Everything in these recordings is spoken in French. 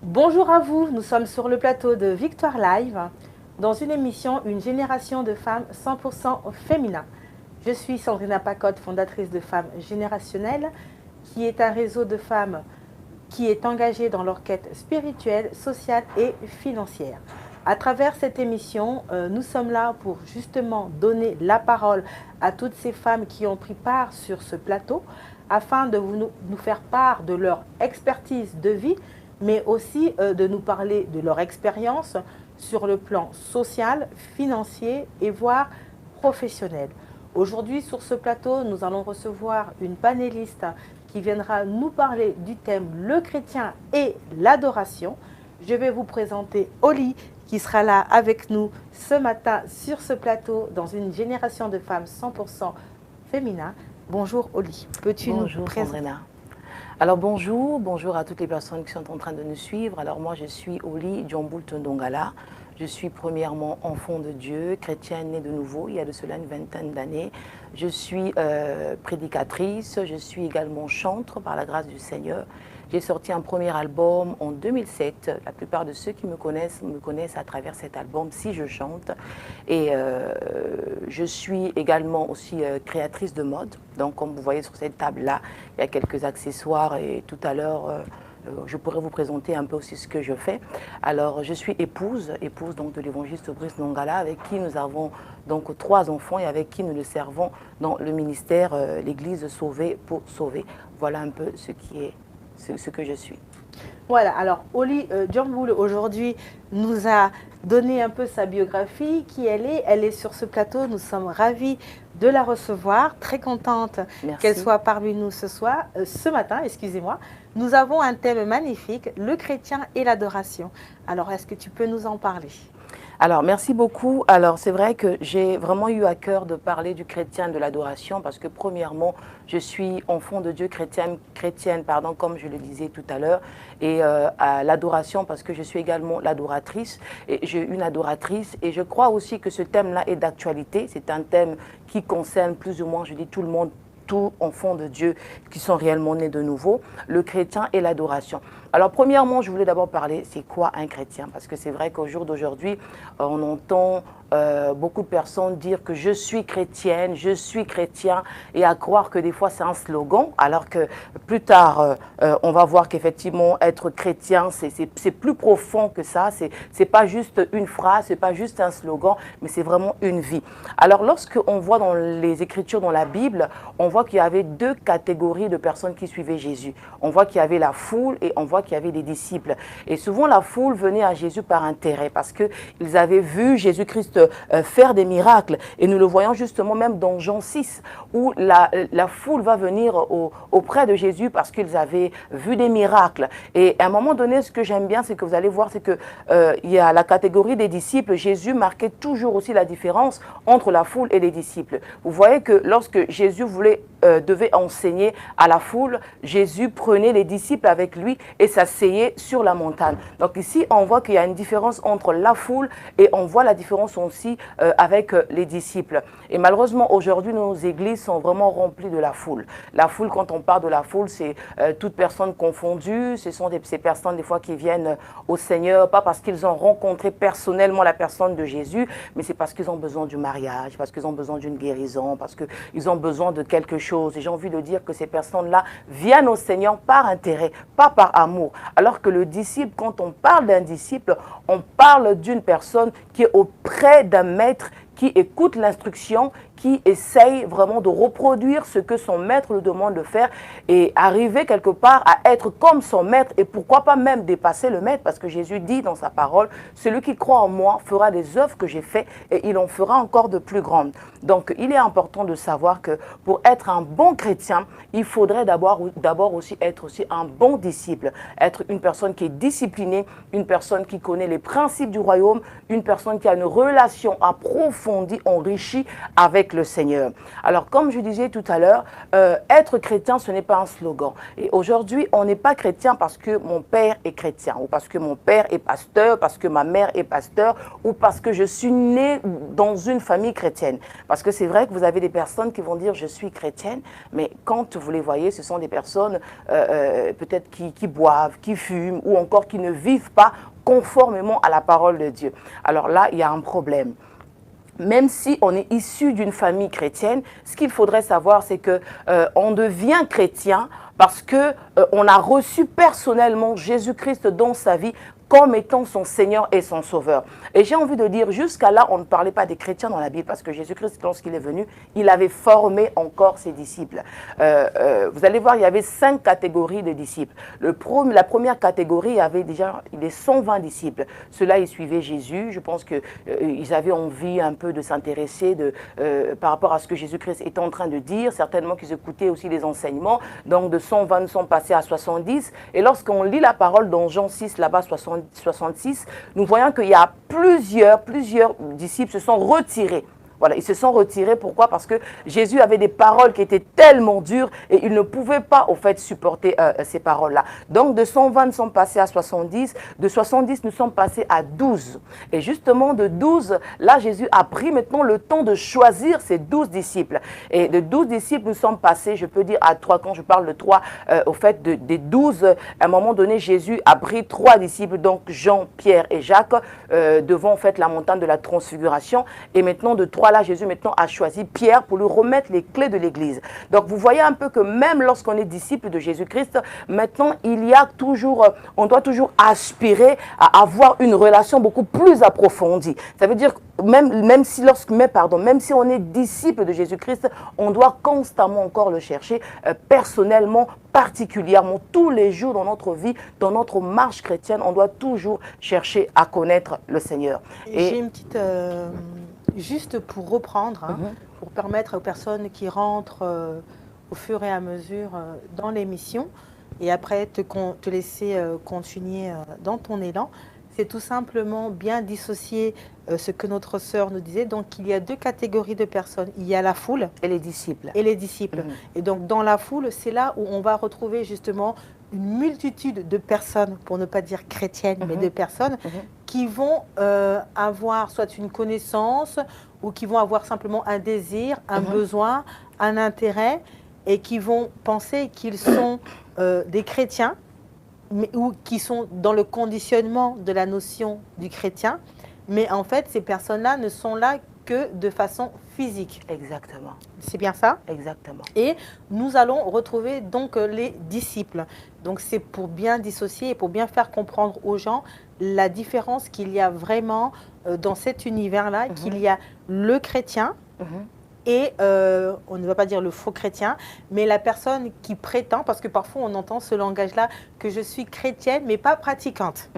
Bonjour à vous, nous sommes sur le plateau de Victoire Live, dans une émission Une génération de femmes 100% féminin. Je suis Sandrina Pacotte, fondatrice de Femmes Générationnelles, qui est un réseau de femmes qui est engagé dans leur quête spirituelle, sociale et financière. À travers cette émission, nous sommes là pour justement donner la parole à toutes ces femmes qui ont pris part sur ce plateau, afin de nous faire part de leur expertise de vie, mais aussi de nous parler de leur expérience sur le plan social, financier et voire professionnel. Aujourd'hui, sur ce plateau, nous allons recevoir une panéliste qui viendra nous parler du thème le chrétien et l'adoration. Je vais vous présenter Oli qui sera là avec nous ce matin sur ce plateau dans une génération de femmes 100% féminin. Bonjour Oli, peux-tu nous présenter? Sandrina. Alors bonjour à toutes les personnes qui sont en train de nous suivre. Alors moi je suis Oli Djamboult Ndongala. Je suis premièrement enfant de Dieu, chrétienne née de nouveau, il y a de cela une vingtaine d'années. Je suis prédicatrice, je suis également chantre par la grâce du Seigneur. J'ai sorti un premier album en 2007. La plupart de ceux qui me connaissent à travers cet album, Si je chante. Et je suis également aussi créatrice de mode. Donc comme vous voyez sur cette table-là, il y a quelques accessoires et tout à l'heure, je pourrais vous présenter un peu aussi ce que je fais. Alors, je suis épouse donc de l'évangéliste Brice Ndongala, avec qui nous avons donc 3 enfants et avec qui nous le servons dans le ministère l'Église Sauvée pour sauver. Voilà un peu ce que je suis. Voilà, alors Oli Djamboult aujourd'hui nous a donné un peu sa biographie, qui elle est. Elle est sur ce plateau, nous sommes ravis de la recevoir, très contente qu'elle soit parmi nous ce matin, excusez-moi. Nous avons un thème magnifique, le chrétien et l'adoration. Alors, est-ce que tu peux nous en parler ? Alors, merci beaucoup. Alors, c'est vrai que j'ai vraiment eu à cœur de parler du chrétien, de l'adoration, parce que premièrement, je suis enfant de Dieu, chrétienne, comme je le disais tout à l'heure, et à l'adoration, parce que je suis également l'adoratrice, et j'ai une adoratrice, et je crois aussi que ce thème-là est d'actualité. C'est un thème qui concerne plus ou moins, je dis tout le monde, tout enfants de Dieu qui sont réellement nés de nouveau, le chrétien et l'adoration. Alors premièrement, je voulais d'abord parler, c'est quoi un chrétien? Parce que c'est vrai qu'au jour d'aujourd'hui, on entend beaucoup de personnes dire que je suis chrétienne, je suis chrétien, et à croire que des fois c'est un slogan, alors que plus tard, on va voir qu'effectivement être chrétien, c'est plus profond que ça, c'est pas juste une phrase, c'est pas juste un slogan, mais c'est vraiment une vie. Alors lorsqu'on voit dans les Écritures, dans la Bible, on voit qu'il y avait 2 catégories de personnes qui suivaient Jésus. On voit qu'il y avait la foule et on voit qu'il y avait des disciples. Et souvent la foule venait à Jésus par intérêt, parce qu'ils avaient vu Jésus-Christ faire des miracles. Et nous le voyons justement même dans Jean 6, où la foule va venir auprès de Jésus parce qu'ils avaient vu des miracles. Et à un moment donné, ce que j'aime bien, c'est que vous allez voir, c'est que il y a la catégorie des disciples. Jésus marquait toujours aussi la différence entre la foule et les disciples. Vous voyez que lorsque Jésus devait enseigner à la foule, Jésus prenait les disciples avec lui et s'asseyait sur la montagne. Donc ici, on voit qu'il y a une différence entre la foule et on voit la différence aussi avec les disciples. Et malheureusement, aujourd'hui, nos églises sont vraiment remplies de la foule. La foule, quand on parle de la foule, c'est toutes personnes confondues. Ce sont ces personnes, des fois, qui viennent au Seigneur, pas parce qu'ils ont rencontré personnellement la personne de Jésus, mais c'est parce qu'ils ont besoin du mariage, parce qu'ils ont besoin d'une guérison, parce qu'ils ont besoin de quelque chose. Et j'ai envie de dire que ces personnes-là viennent au Seigneur par intérêt, pas par amour. Alors que le disciple, quand on parle d'un disciple, on parle d'une personne qui est auprès d'un maître, qui écoute l'instruction, qui essaye vraiment de reproduire ce que son maître lui demande de faire et arriver quelque part à être comme son maître et pourquoi pas même dépasser le maître, parce que Jésus dit dans sa parole, celui qui croit en moi fera des œuvres que j'ai faites et il en fera encore de plus grandes. Donc il est important de savoir que pour être un bon chrétien, il faudrait d'abord aussi être aussi un bon disciple, être une personne qui est disciplinée, une personne qui connaît les principes du royaume, une personne qui a une relation approfondie, enrichie avec avec le Seigneur. Alors, comme je disais tout à l'heure, être chrétien, ce n'est pas un slogan. Et aujourd'hui, on n'est pas chrétien parce que mon père est chrétien, ou parce que mon père est pasteur, parce que ma mère est pasteur, ou parce que je suis né dans une famille chrétienne. Parce que c'est vrai que vous avez des personnes qui vont dire « je suis chrétienne », mais quand vous les voyez, ce sont des personnes peut-être qui boivent, qui fument, ou encore qui ne vivent pas conformément à la parole de Dieu. Alors là, il y a un problème. Même si on est issu d'une famille chrétienne, ce qu'il faudrait savoir, c'est que on devient chrétien parce que on a reçu personnellement Jésus-Christ dans sa vie comme étant son Seigneur et son Sauveur. Et j'ai envie de dire, jusqu'à là, on ne parlait pas des chrétiens dans la Bible, parce que Jésus-Christ, lorsqu'il est venu, il avait formé encore ses disciples. Vous allez voir, il y avait 5 catégories de disciples. La première catégorie, il y avait déjà les 120 disciples. Ceux-là, ils suivaient Jésus. Je pense qu'ils avaient envie un peu de s'intéresser par rapport à ce que Jésus-Christ était en train de dire. Certainement qu'ils écoutaient aussi les enseignements. Donc, de 120, nous sommes passés à 70. Et lorsqu'on lit la parole dans Jean 6, là-bas, 66, nous voyons qu'il y a plusieurs disciples se sont retirés. Voilà, ils se sont retirés. Pourquoi? Parce que Jésus avait des paroles qui étaient tellement dures et il ne pouvait pas, au fait, supporter ces paroles-là. Donc, de 120, nous sommes passés à 70. De 70, nous sommes passés à 12. Et justement, de 12, là, Jésus a pris maintenant le temps de choisir ses 12 disciples. Et de 12 disciples, nous sommes passés, je peux dire, à 3. Quand je parle de 3, au fait, des 12, à un moment donné, Jésus a pris 3 disciples, donc Jean, Pierre et Jacques, devant, en fait, la montagne de la transfiguration. Et maintenant, de 3, là, Jésus maintenant a choisi Pierre pour lui remettre les clés de l'Église. Donc, vous voyez un peu que même lorsqu'on est disciple de Jésus-Christ, maintenant, il y a toujours, on doit toujours aspirer à avoir une relation beaucoup plus approfondie. Ça veut dire, même si on est disciple de Jésus-Christ, on doit constamment encore le chercher personnellement, particulièrement, tous les jours dans notre vie, dans notre marche chrétienne, on doit toujours chercher à connaître le Seigneur. Et j'ai une petite... juste pour reprendre, pour permettre aux personnes qui rentrent au fur et à mesure dans l'émission, et après te laisser continuer dans ton élan, c'est tout simplement bien dissocier ce que notre sœur nous disait. Donc, il y a 2 catégories de personnes. Il y a la foule et les disciples. Et les disciples. Et donc, dans la foule, c'est là où on va retrouver justement une multitude de personnes, pour ne pas dire chrétiennes, mais de personnes qui vont avoir soit une connaissance ou qui vont avoir simplement un désir, un besoin, un intérêt, et qui vont penser qu'ils sont des chrétiens, ou qui sont dans le conditionnement de la notion du chrétien, mais en fait, ces personnes-là ne sont là que de façon physique. Exactement. C'est bien ça? Exactement. Et nous allons retrouver donc les disciples. Donc c'est pour bien dissocier et pour bien faire comprendre aux gens la différence qu'il y a vraiment dans cet univers-là, qu'il y a le chrétien, et on ne va pas dire le faux chrétien, mais la personne qui prétend, parce que parfois on entend ce langage-là, que je suis chrétienne mais pas pratiquante.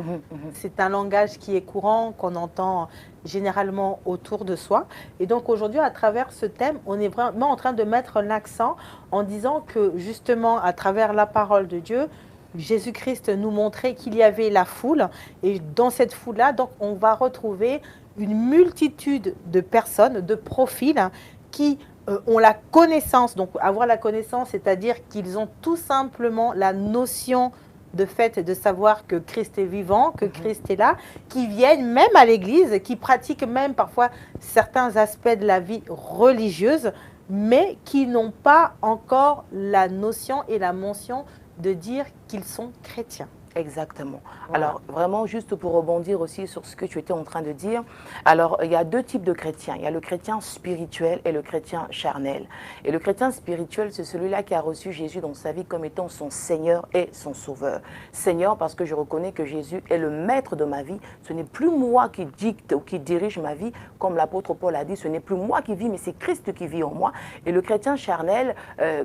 C'est un langage qui est courant, qu'on entend généralement autour de soi. Et donc aujourd'hui, à travers ce thème, on est vraiment en train de mettre l'accent en disant que justement, à travers la parole de Dieu, Jésus-Christ nous montrait qu'il y avait la foule, et dans cette foule-là, donc on va retrouver une multitude de personnes, de profils, qui ont la connaissance. Donc avoir la connaissance, c'est-à-dire qu'ils ont tout simplement la notion de fait de savoir que Christ est vivant, que Christ est là, qui viennent même à l'église, qui pratiquent même parfois certains aspects de la vie religieuse, mais qui n'ont pas encore la notion et la mention de dire qu'ils sont chrétiens. Exactement. Voilà. Alors, vraiment, juste pour rebondir aussi sur ce que tu étais en train de dire, alors, il y a 2 types de chrétiens. Il y a le chrétien spirituel et le chrétien charnel. Et le chrétien spirituel, c'est celui-là qui a reçu Jésus dans sa vie comme étant son Seigneur et son Sauveur. Seigneur, parce que je reconnais que Jésus est le maître de ma vie. Ce n'est plus moi qui dicte ou qui dirige ma vie, comme l'apôtre Paul a dit, ce n'est plus moi qui vis, mais c'est Christ qui vit en moi. Et le chrétien charnel,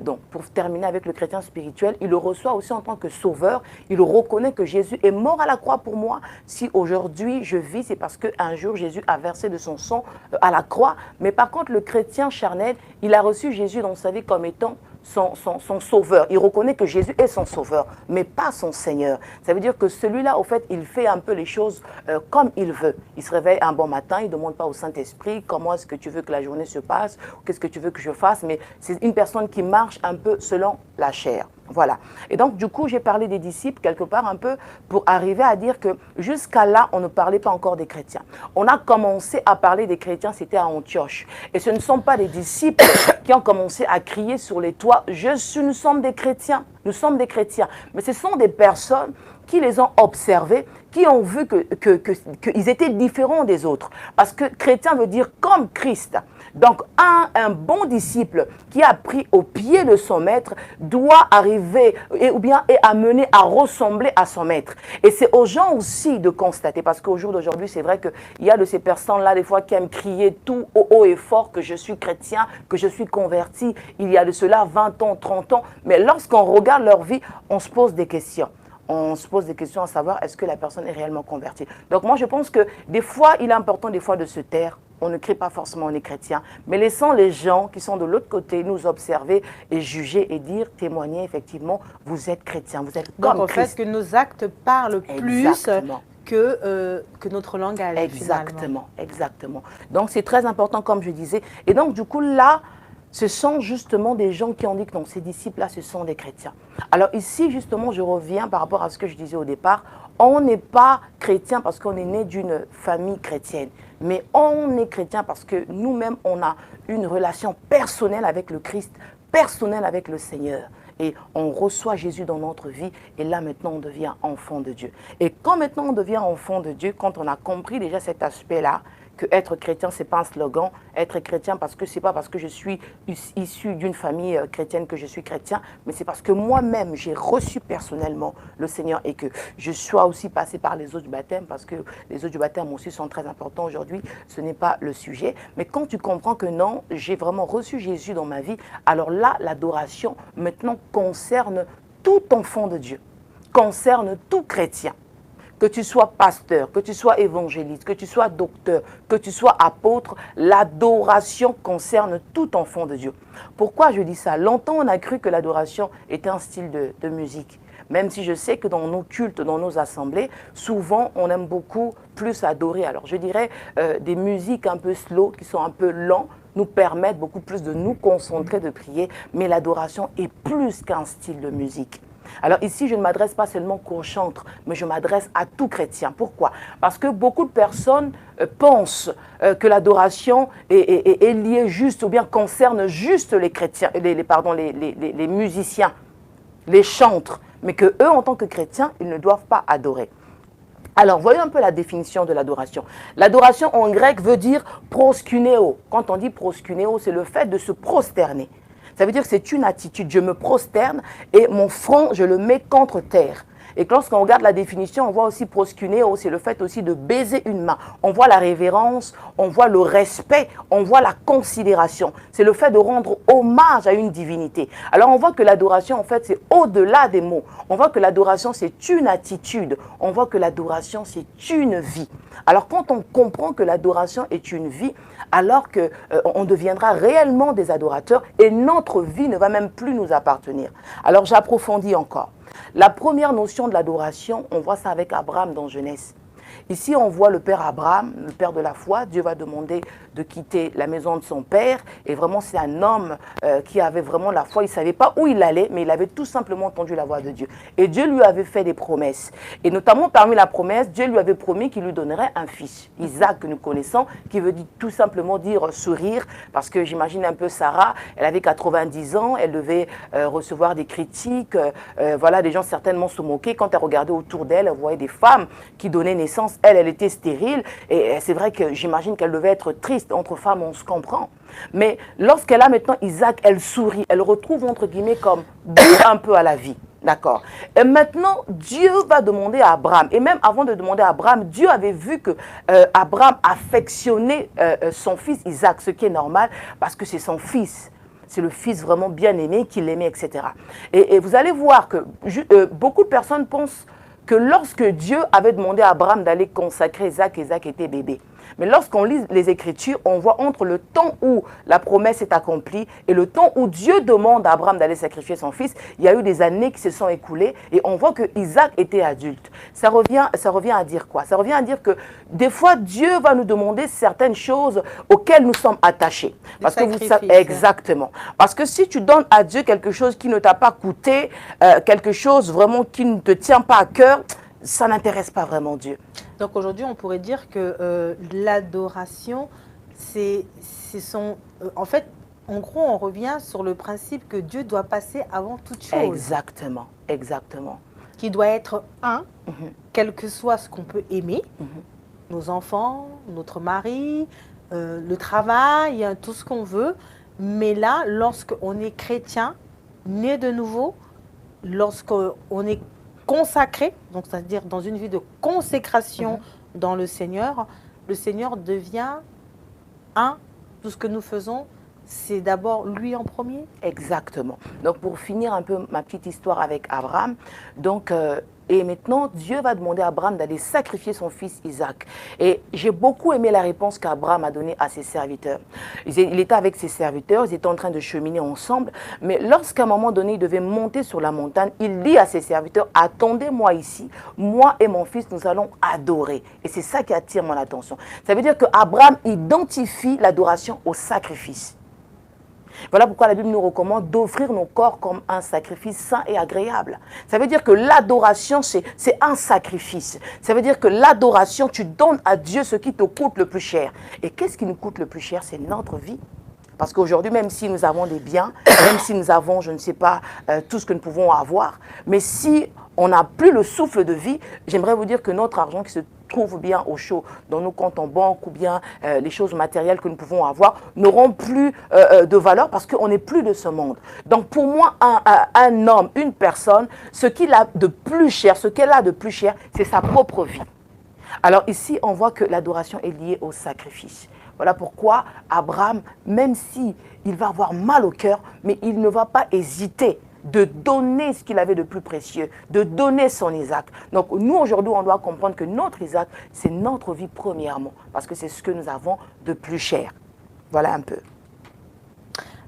donc, pour terminer avec le chrétien spirituel, il le reçoit aussi en tant que Sauveur. Il le reconnaît que Jésus est mort à la croix pour moi. Si aujourd'hui je vis, c'est parce qu'un jour Jésus a versé de son sang à la croix. Mais par contre, le chrétien charnel, il a reçu Jésus dans sa vie comme étant son sauveur. Il reconnaît que Jésus est son sauveur, mais pas son Seigneur. Ça veut dire que celui-là, au fait, il fait un peu les choses comme il veut. Il se réveille un bon matin, il ne demande pas au Saint-Esprit comment est-ce que tu veux que la journée se passe, qu'est-ce que tu veux que je fasse, mais c'est une personne qui marche un peu selon la chair. Voilà. Et donc, du coup, j'ai parlé des disciples quelque part un peu pour arriver à dire que jusqu'à là, on ne parlait pas encore des chrétiens. On a commencé à parler des chrétiens, c'était à Antioche. Et ce ne sont pas les disciples qui ont commencé à crier sur les toits, nous sommes des chrétiens, nous sommes des chrétiens. Mais ce sont des personnes qui les ont observés, qui ont vu qu'ils étaient différents des autres. Parce que chrétien veut dire comme Christ. Donc, un bon disciple qui a pris au pied de son maître doit arriver ou bien est amené à ressembler à son maître. Et c'est aux gens aussi de constater, parce qu'au jour d'aujourd'hui, c'est vrai qu'il y a de ces personnes-là, des fois, qui aiment crier tout haut et fort que je suis chrétien, que je suis converti. Il y a de cela 20 ans, 30 ans. Mais lorsqu'on regarde leur vie, on se pose des questions. On se pose des questions à savoir est-ce que la personne est réellement convertie. Donc moi, je pense que des fois, il est important des fois de se taire. On ne crie pas forcément on est chrétien, mais laissons les gens qui sont de l'autre côté nous observer et juger et dire, témoigner effectivement, vous êtes chrétien, vous êtes comme donc, Christ. En fait, que nos actes parlent plus que notre langage. Exactement, finalement. exactement. Donc c'est très important comme je disais. Et donc du coup là, ce sont justement des gens qui ont dit que non, ces disciples-là, ce sont des chrétiens. Alors ici, justement, je reviens par rapport à ce que je disais au départ. On n'est pas chrétien parce qu'on est né d'une famille chrétienne. Mais on est chrétien parce que nous-mêmes, on a une relation personnelle avec le Christ, personnelle avec le Seigneur. Et on reçoit Jésus dans notre vie. Et là, maintenant, on devient enfant de Dieu. Et quand maintenant on devient enfant de Dieu, quand on a compris déjà cet aspect-là, que être chrétien, ce n'est pas un slogan. Être chrétien, parce que ce n'est pas parce que je suis issu d'une famille chrétienne que je suis chrétien, mais c'est parce que moi-même, j'ai reçu personnellement le Seigneur et que je sois aussi passé par les eaux du baptême, parce que les eaux du baptême aussi sont très importants aujourd'hui. Ce n'est pas le sujet. Mais quand tu comprends que non, j'ai vraiment reçu Jésus dans ma vie, alors là, l'adoration maintenant concerne tout enfant de Dieu, concerne tout chrétien. Que tu sois pasteur, que tu sois évangéliste, que tu sois docteur, que tu sois apôtre, l'adoration concerne tout enfant de Dieu. Pourquoi je dis ça? Longtemps, on a cru que l'adoration était un style de musique. Même si je sais que dans nos cultes, dans nos assemblées, souvent, on aime beaucoup plus adorer. Alors, je dirais des musiques un peu slow, qui sont un peu lents, nous permettent beaucoup plus de nous concentrer, de prier. Mais l'adoration est plus qu'un style de musique. Alors ici, je ne m'adresse pas seulement qu'aux chantres, mais je m'adresse à tout chrétien. Pourquoi? Parce que beaucoup de personnes pensent que l'adoration est liée juste ou bien concerne juste les chrétiens, les musiciens, les chantres, mais que eux, en tant que chrétiens, ils ne doivent pas adorer. Alors, voyons un peu la définition de l'adoration. L'adoration en grec veut dire proskuneo. Quand on dit proskuneo, c'est le fait de se prosterner. Ça veut dire que c'est une attitude. Je me prosterne et mon front, je le mets contre terre. Et lorsqu'on regarde la définition, on voit aussi proskuneo, c'est le fait aussi de baiser une main. On voit la révérence, on voit le respect, on voit la considération. C'est le fait de rendre hommage à une divinité. Alors on voit que l'adoration, en fait, c'est au-delà des mots. On voit que l'adoration, c'est une attitude. On voit que l'adoration, c'est une vie. Alors quand on comprend que l'adoration est une vie, alors qu'on deviendra réellement des adorateurs et notre vie ne va même plus nous appartenir. Alors j'approfondis encore. La première notion de l'adoration, on voit ça avec Abraham dans Genèse. Ici, on voit le père Abraham, le père de la foi. Dieu va demander de quitter la maison de son père. Et vraiment, c'est un homme qui avait vraiment la foi. Il ne savait pas où il allait, mais il avait tout simplement entendu la voix de Dieu. Et Dieu lui avait fait des promesses. Et notamment, parmi la promesse, Dieu lui avait promis qu'il lui donnerait un fils. Isaac, que nous connaissons, qui veut tout simplement dire sourire. Parce que j'imagine un peu Sarah, elle avait 90 ans, elle devait recevoir des critiques. Voilà, des gens certainement se moquaient. Quand elle regardait autour d'elle, elle voyait des femmes qui donnaient naissance. Elle était stérile et c'est vrai que j'imagine qu'elle devait être triste. Entre femmes, on se comprend. Mais lorsqu'elle a maintenant Isaac, elle sourit. Elle retrouve, entre guillemets, comme goût un peu à la vie. D'accord. Et maintenant, Dieu va demander à Abraham. Et même avant de demander à Abraham, Dieu avait vu que Abraham affectionnait son fils Isaac, ce qui est normal parce que c'est son fils. C'est le fils vraiment bien aimé, qu'il aimait, etc. Et vous allez voir que beaucoup de personnes pensent que lorsque Dieu avait demandé à Abraham d'aller consacrer Isaac, Isaac était bébé. Mais lorsqu'on lit les Écritures, on voit entre le temps où la promesse est accomplie et le temps où Dieu demande à Abraham d'aller sacrifier son fils, il y a eu des années qui se sont écoulées et on voit que Isaac était adulte. Ça revient à dire quoi? Ça revient à dire que des fois, Dieu va nous demander certaines choses auxquelles nous sommes attachés. Parce que vous savez, exactement. Parce que si tu donnes à Dieu quelque chose qui ne t'a pas coûté, quelque chose vraiment qui ne te tient pas à cœur, ça n'intéresse pas vraiment Dieu. Donc aujourd'hui, on pourrait dire que l'adoration, en fait, en gros, on revient sur le principe que Dieu doit passer avant toute chose. Exactement, exactement. Qui doit être un, quel que soit ce qu'on peut aimer, nos enfants, notre mari, le travail, tout ce qu'on veut. Mais là, lorsqu'on est chrétien, né de nouveau, lorsqu'on est consacré, donc c'est-à-dire dans une vie de consécration dans le Seigneur devient un. Tout ce que nous faisons, c'est d'abord lui en premier. Exactement. Donc pour finir un peu ma petite histoire avec Abraham, donc et maintenant Dieu va demander à Abraham d'aller sacrifier son fils Isaac. Et j'ai beaucoup aimé la réponse qu'Abraham a donnée à ses serviteurs. Il était avec ses serviteurs, ils étaient en train de cheminer ensemble, mais lorsqu'à un moment donné il devait monter sur la montagne, il dit à ses serviteurs: attendez-moi ici, moi et mon fils nous allons adorer. Et c'est ça qui attire mon attention. Ça veut dire qu'Abraham identifie l'adoration au sacrifice. Voilà pourquoi la Bible nous recommande d'offrir nos corps comme un sacrifice saint et agréable. Ça veut dire que l'adoration, c'est un sacrifice. Ça veut dire que l'adoration, tu donnes à Dieu ce qui te coûte le plus cher. Et qu'est-ce qui nous coûte le plus cher? C'est notre vie. Parce qu'aujourd'hui, même si nous avons des biens, même si nous avons, je ne sais pas, tout ce que nous pouvons avoir, mais si on n'a plus le souffle de vie, j'aimerais vous dire que notre argent qui se trouve bien au chaud dans nos comptes en banque ou bien les choses matérielles que nous pouvons avoir n'auront plus de valeur parce qu'on n'est plus de ce monde. Donc pour moi, un homme, une personne, ce qu'il a de plus cher, ce qu'elle a de plus cher, c'est sa propre vie. Alors ici, on voit que l'adoration est liée au sacrifice. Voilà pourquoi Abraham, même si il va avoir mal au cœur, mais il ne va pas hésiter de donner ce qu'il avait de plus précieux, de donner son Isaac. Donc nous, aujourd'hui, on doit comprendre que notre Isaac, c'est notre vie premièrement, parce que c'est ce que nous avons de plus cher. Voilà un peu.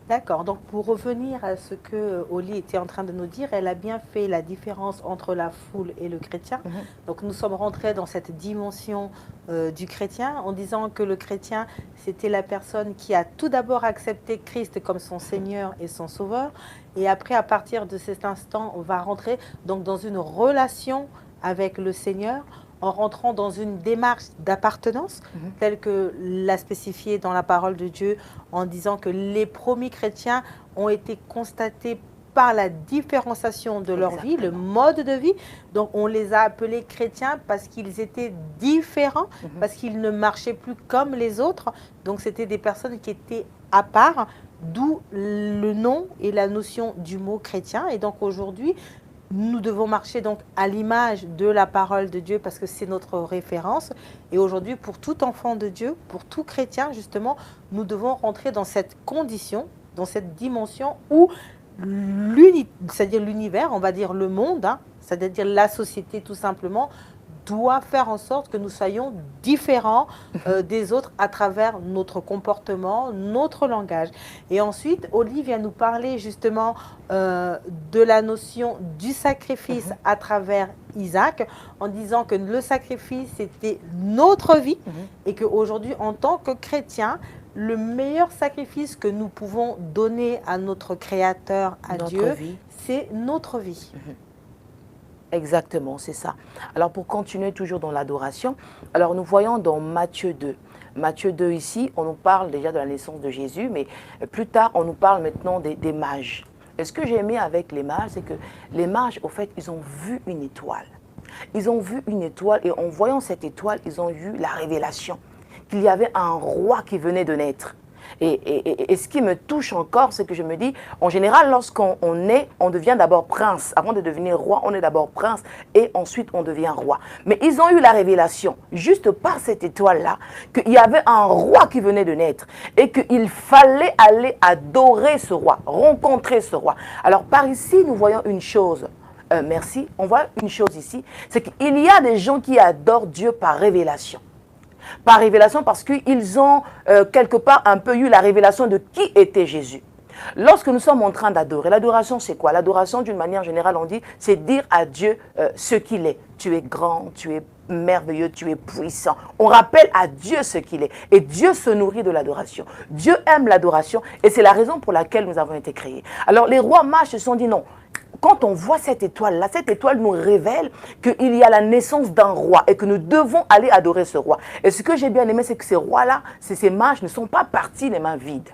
D'accord. Donc, pour revenir à ce que Oli était en train de nous dire, elle a bien fait la différence entre la foule et le chrétien. Donc, nous sommes rentrés dans cette dimension du chrétien en disant que le chrétien, c'était la personne qui a tout d'abord accepté Christ comme son Seigneur et son Sauveur. Et après, à partir de cet instant, on va rentrer donc dans une relation avec le Seigneur, en rentrant dans une démarche d'appartenance, telle que l'a spécifié dans la parole de Dieu, en disant que les premiers chrétiens ont été constatés par la différenciation de leur vie, le mode de vie. Donc on les a appelés chrétiens parce qu'ils étaient différents, parce qu'ils ne marchaient plus comme les autres. Donc c'était des personnes qui étaient à part, d'où le nom et la notion du mot chrétien. Et donc aujourd'hui, nous devons marcher donc à l'image de la parole de Dieu parce que c'est notre référence. Et aujourd'hui, pour tout enfant de Dieu, pour tout chrétien, justement, nous devons rentrer dans cette condition, dans cette dimension où c'est-à-dire l'univers, on va dire le monde, c'est-à-dire la société tout simplement, doit faire en sorte que nous soyons différents des autres à travers notre comportement, notre langage. Et ensuite, Oli vient nous parler justement de la notion du sacrifice à travers Isaac, en disant que le sacrifice, c'était notre vie et qu'aujourd'hui, en tant que chrétien, le meilleur sacrifice que nous pouvons donner à notre Créateur, à Dieu, c'est notre vie. Exactement, c'est ça. Alors pour continuer toujours dans l'adoration, alors nous voyons dans Matthieu 2. Matthieu 2 ici, on nous parle déjà de la naissance de Jésus, mais plus tard on nous parle maintenant des mages. Et ce que j'ai aimé avec les mages, c'est que les mages, au fait, ils ont vu une étoile. Ils ont vu une étoile et en voyant cette étoile, ils ont eu la révélation qu'il y avait un roi qui venait de naître. Et ce qui me touche encore, c'est que je me dis, en général, lorsqu'on naît, on devient d'abord prince. Avant de devenir roi, on est d'abord prince et ensuite on devient roi. Mais ils ont eu la révélation, juste par cette étoile-là, qu'il y avait un roi qui venait de naître et qu'il fallait aller adorer ce roi, rencontrer ce roi. Alors par ici, nous voyons une chose. Merci. On voit une chose ici, c'est qu'il y a des gens qui adorent Dieu par révélation. Par révélation parce qu'ils ont quelque part un peu eu la révélation de qui était Jésus. Lorsque nous sommes en train d'adorer, l'adoration c'est quoi? L'adoration d'une manière générale on dit c'est dire à Dieu ce qu'il est. Tu es grand, tu es merveilleux, tu es puissant. On rappelle à Dieu ce qu'il est. Et Dieu se nourrit de l'adoration. Dieu aime l'adoration et c'est la raison pour laquelle nous avons été créés. Alors les rois mages se sont dit non. Quand on voit cette étoile-là, cette étoile nous révèle qu'il y a la naissance d'un roi et que nous devons aller adorer ce roi. Et ce que j'ai bien aimé, c'est que ces rois-là, ces mages ne sont pas partis les mains vides.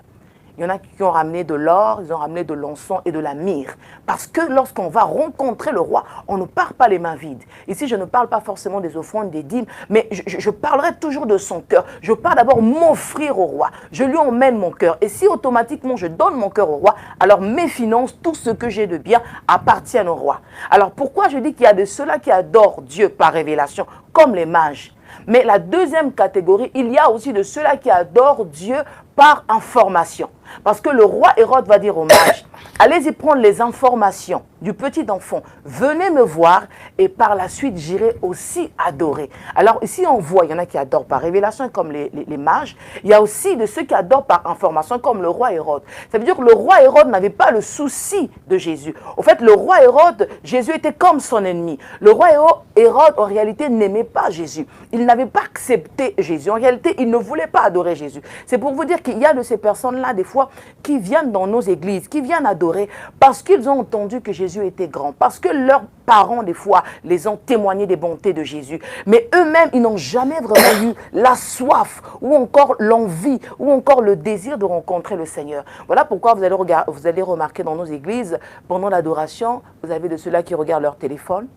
Il y en a qui ont ramené de l'or, ils ont ramené de l'encens et de la myrrhe. Parce que lorsqu'on va rencontrer le roi, on ne part pas les mains vides. Ici, je ne parle pas forcément des offrandes, des dîmes, mais je parlerai toujours de son cœur. Je pars d'abord m'offrir au roi. Je lui emmène mon cœur. Et si automatiquement je donne mon cœur au roi, alors mes finances, tout ce que j'ai de bien appartiennent au roi. Alors pourquoi je dis qu'il y a de ceux-là qui adorent Dieu par révélation, comme les mages? Mais la deuxième catégorie, il y a aussi de ceux-là qui adorent Dieu par information. Parce que le roi Hérode va dire aux mages, allez-y prendre les informations du petit enfant, venez me voir et par la suite j'irai aussi adorer. Alors ici on voit, il y en a qui adorent par révélation comme les mages, il y a aussi de ceux qui adorent par information comme le roi Hérode. Ça veut dire que le roi Hérode n'avait pas le souci de Jésus. Au fait, le roi Hérode, Jésus était comme son ennemi. Le roi Hérode en réalité n'aimait pas Jésus. Il n'avait pas accepté Jésus. En réalité, il ne voulait pas adorer Jésus. C'est pour vous dire qu'il y a de ces personnes-là, des fois, qui viennent dans nos églises, qui viennent adorer parce qu'ils ont entendu que Jésus était grand, parce que leurs parents, des fois, les ont témoigné des bontés de Jésus. Mais eux-mêmes, ils n'ont jamais vraiment eu la soif ou encore l'envie ou encore le désir de rencontrer le Seigneur. Voilà pourquoi vous allez remarquer dans nos églises, pendant l'adoration, vous avez de ceux-là qui regardent leur téléphone.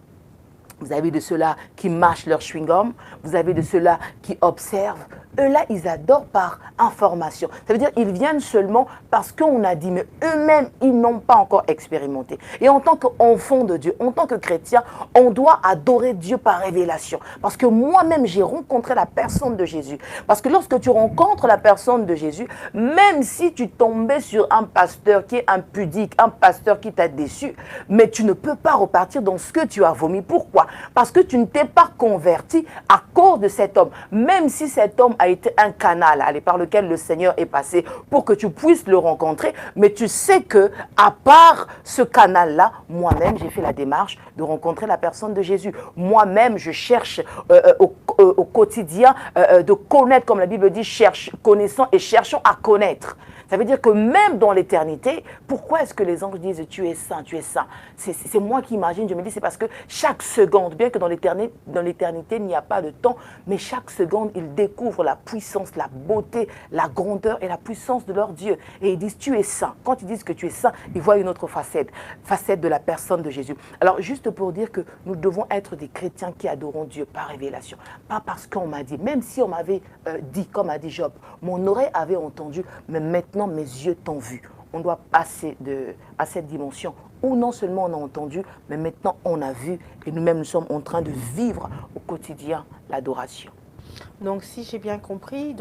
Vous avez de ceux-là qui mâchent leur chewing-gum. Vous avez de ceux-là qui observent. Eux-là, ils adorent par information. Ça veut dire qu'ils viennent seulement parce qu'on a dit, mais eux-mêmes, ils n'ont pas encore expérimenté. Et en tant qu'enfant de Dieu, en tant que chrétien, on doit adorer Dieu par révélation. Parce que moi-même, j'ai rencontré la personne de Jésus. Parce que lorsque tu rencontres la personne de Jésus, même si tu tombais sur un pasteur qui est impudique, un pasteur qui t'a déçu, mais tu ne peux pas repartir dans ce que tu as vomi. Pourquoi? Parce que tu ne t'es pas converti à cause de cet homme. Même si cet homme a été un canal par lequel le Seigneur est passé pour que tu puisses le rencontrer, mais tu sais que à part ce canal-là, moi-même, j'ai fait la démarche de rencontrer la personne de Jésus. Moi-même, je cherche au quotidien de connaître, comme la Bible dit, connaissons et cherchons à connaître. Ça veut dire que même dans l'éternité, pourquoi est-ce que les anges disent « tu es saint, tu es saint » C'est moi qui imagine, je me dis c'est parce que chaque seconde, bien que dans l'éternité, il n'y a pas de temps, mais chaque seconde, ils découvrent la puissance, la beauté, la grandeur et la puissance de leur Dieu. Et ils disent « tu es saint ». Quand ils disent que tu es saint, ils voient une autre facette de la personne de Jésus. Alors juste pour dire que nous devons être des chrétiens qui adorons Dieu par révélation. Pas parce qu'on m'a dit, même si on m'avait dit, comme a dit Job, mon oreille avait entendu, mais maintenant mes yeux t'ont vu. On doit passer à cette dimension où non seulement on a entendu, mais maintenant on a vu et nous-mêmes nous sommes en train de vivre au quotidien l'adoration. Donc si j'ai bien compris,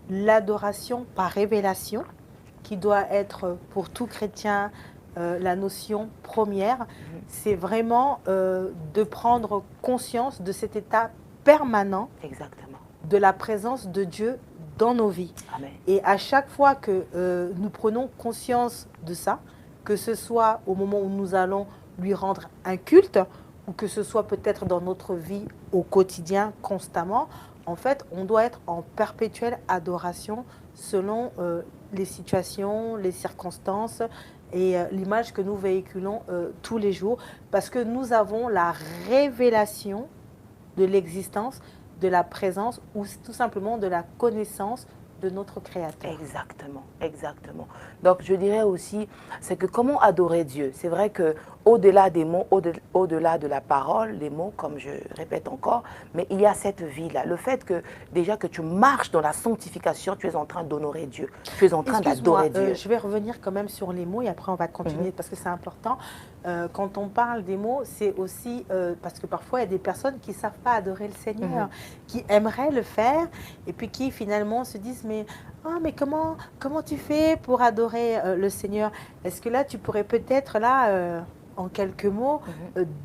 l'adoration par révélation, qui doit être pour tout chrétien la notion première, c'est vraiment de prendre conscience de cet état permanent. Exactement. De la présence de Dieu dans nos vies. Amen. Et à chaque fois que nous prenons conscience de ça, que ce soit au moment où nous allons lui rendre un culte, ou que ce soit peut-être dans notre vie au quotidien, constamment, en fait, on doit être en perpétuelle adoration selon les situations, les circonstances et l'image que nous véhiculons tous les jours, parce que nous avons la révélation de l'existence, de la présence ou tout simplement de la connaissance de notre Créateur. Exactement, exactement. Donc je dirais aussi, c'est que comment adorer Dieu? C'est vrai que au-delà des mots, au-delà de la parole, les mots, comme je répète encore, mais il y a cette vie-là. Le fait que déjà que tu marches dans la sanctification, tu es en train d'honorer Dieu. Tu es en train d'adorer Dieu. Je vais revenir quand même sur les mots et après on va continuer parce que c'est important. Quand on parle des mots, c'est aussi parce que parfois il y a des personnes qui ne savent pas adorer le Seigneur, qui aimeraient le faire et puis qui finalement se disent mais comment tu fais pour adorer le Seigneur? Est-ce que là tu pourrais peut-être là en quelques mots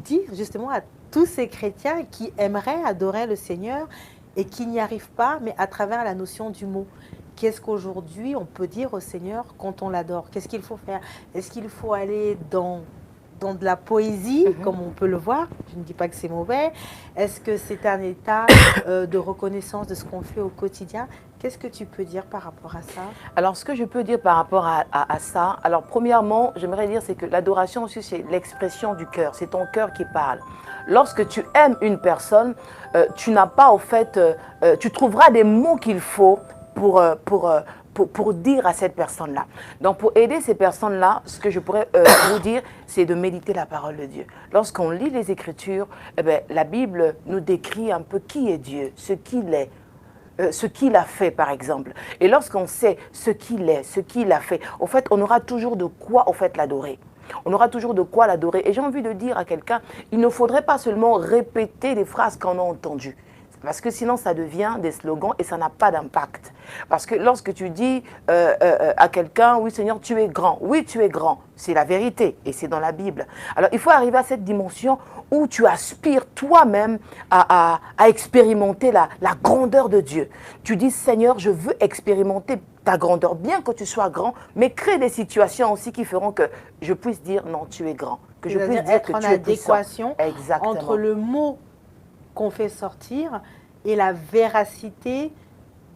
dire justement à tous ces chrétiens qui aimeraient adorer le Seigneur et qui n'y arrivent pas, mais à travers la notion du mot. Qu'est-ce qu'aujourd'hui on peut dire au Seigneur quand on l'adore? Qu'est-ce qu'il faut faire? Est-ce qu'il faut aller dans de la poésie, comme on peut le voir? Je ne dis pas que c'est mauvais. Est-ce que c'est un état de reconnaissance de ce qu'on fait au quotidien? Qu'est-ce que tu peux dire par rapport à ça? Alors, ce que je peux dire par rapport à ça, alors premièrement, j'aimerais dire, c'est que l'adoration aussi, c'est l'expression du cœur. C'est ton cœur qui parle. Lorsque tu aimes une personne, tu n'as pas, au fait, tu trouveras des mots qu'il faut pour dire à cette personne-là. Donc, pour aider ces personnes-là, ce que je pourrais vous dire, c'est de méditer la parole de Dieu. Lorsqu'on lit les Écritures, eh bien, la Bible nous décrit un peu qui est Dieu, ce qu'il est, ce qu'il a fait, par exemple. Et lorsqu'on sait ce qu'il est, ce qu'il a fait, au fait, on aura toujours de quoi, au fait, l'adorer. On aura toujours de quoi l'adorer. Et j'ai envie de dire à quelqu'un, il ne faudrait pas seulement répéter les phrases qu'on a entendues. Parce que sinon, ça devient des slogans et ça n'a pas d'impact. Parce que lorsque tu dis à quelqu'un, oui Seigneur, tu es grand. Oui, tu es grand. C'est la vérité et c'est dans la Bible. Alors, il faut arriver à cette dimension où tu aspires toi-même à expérimenter la grandeur de Dieu. Tu dis, Seigneur, je veux expérimenter ta grandeur, bien que tu sois grand, mais crée des situations aussi qui feront que je puisse dire, non, tu es grand. Que je puisse dire que tu es puissant. Adéquation entre le mot qu'on fait sortir et la véracité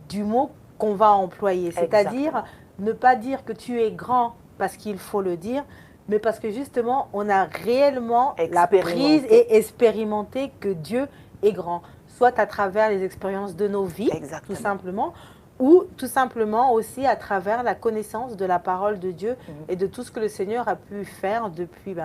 du mot qu'on va employer. C'est-à-dire ne pas dire que tu es grand parce qu'il faut le dire, mais parce que justement, on a réellement la prise et expérimenté que Dieu est grand. Soit à travers les expériences de nos vies, tout simplement, ou tout simplement aussi à travers la connaissance de la parole de Dieu et de tout ce que le Seigneur a pu faire depuis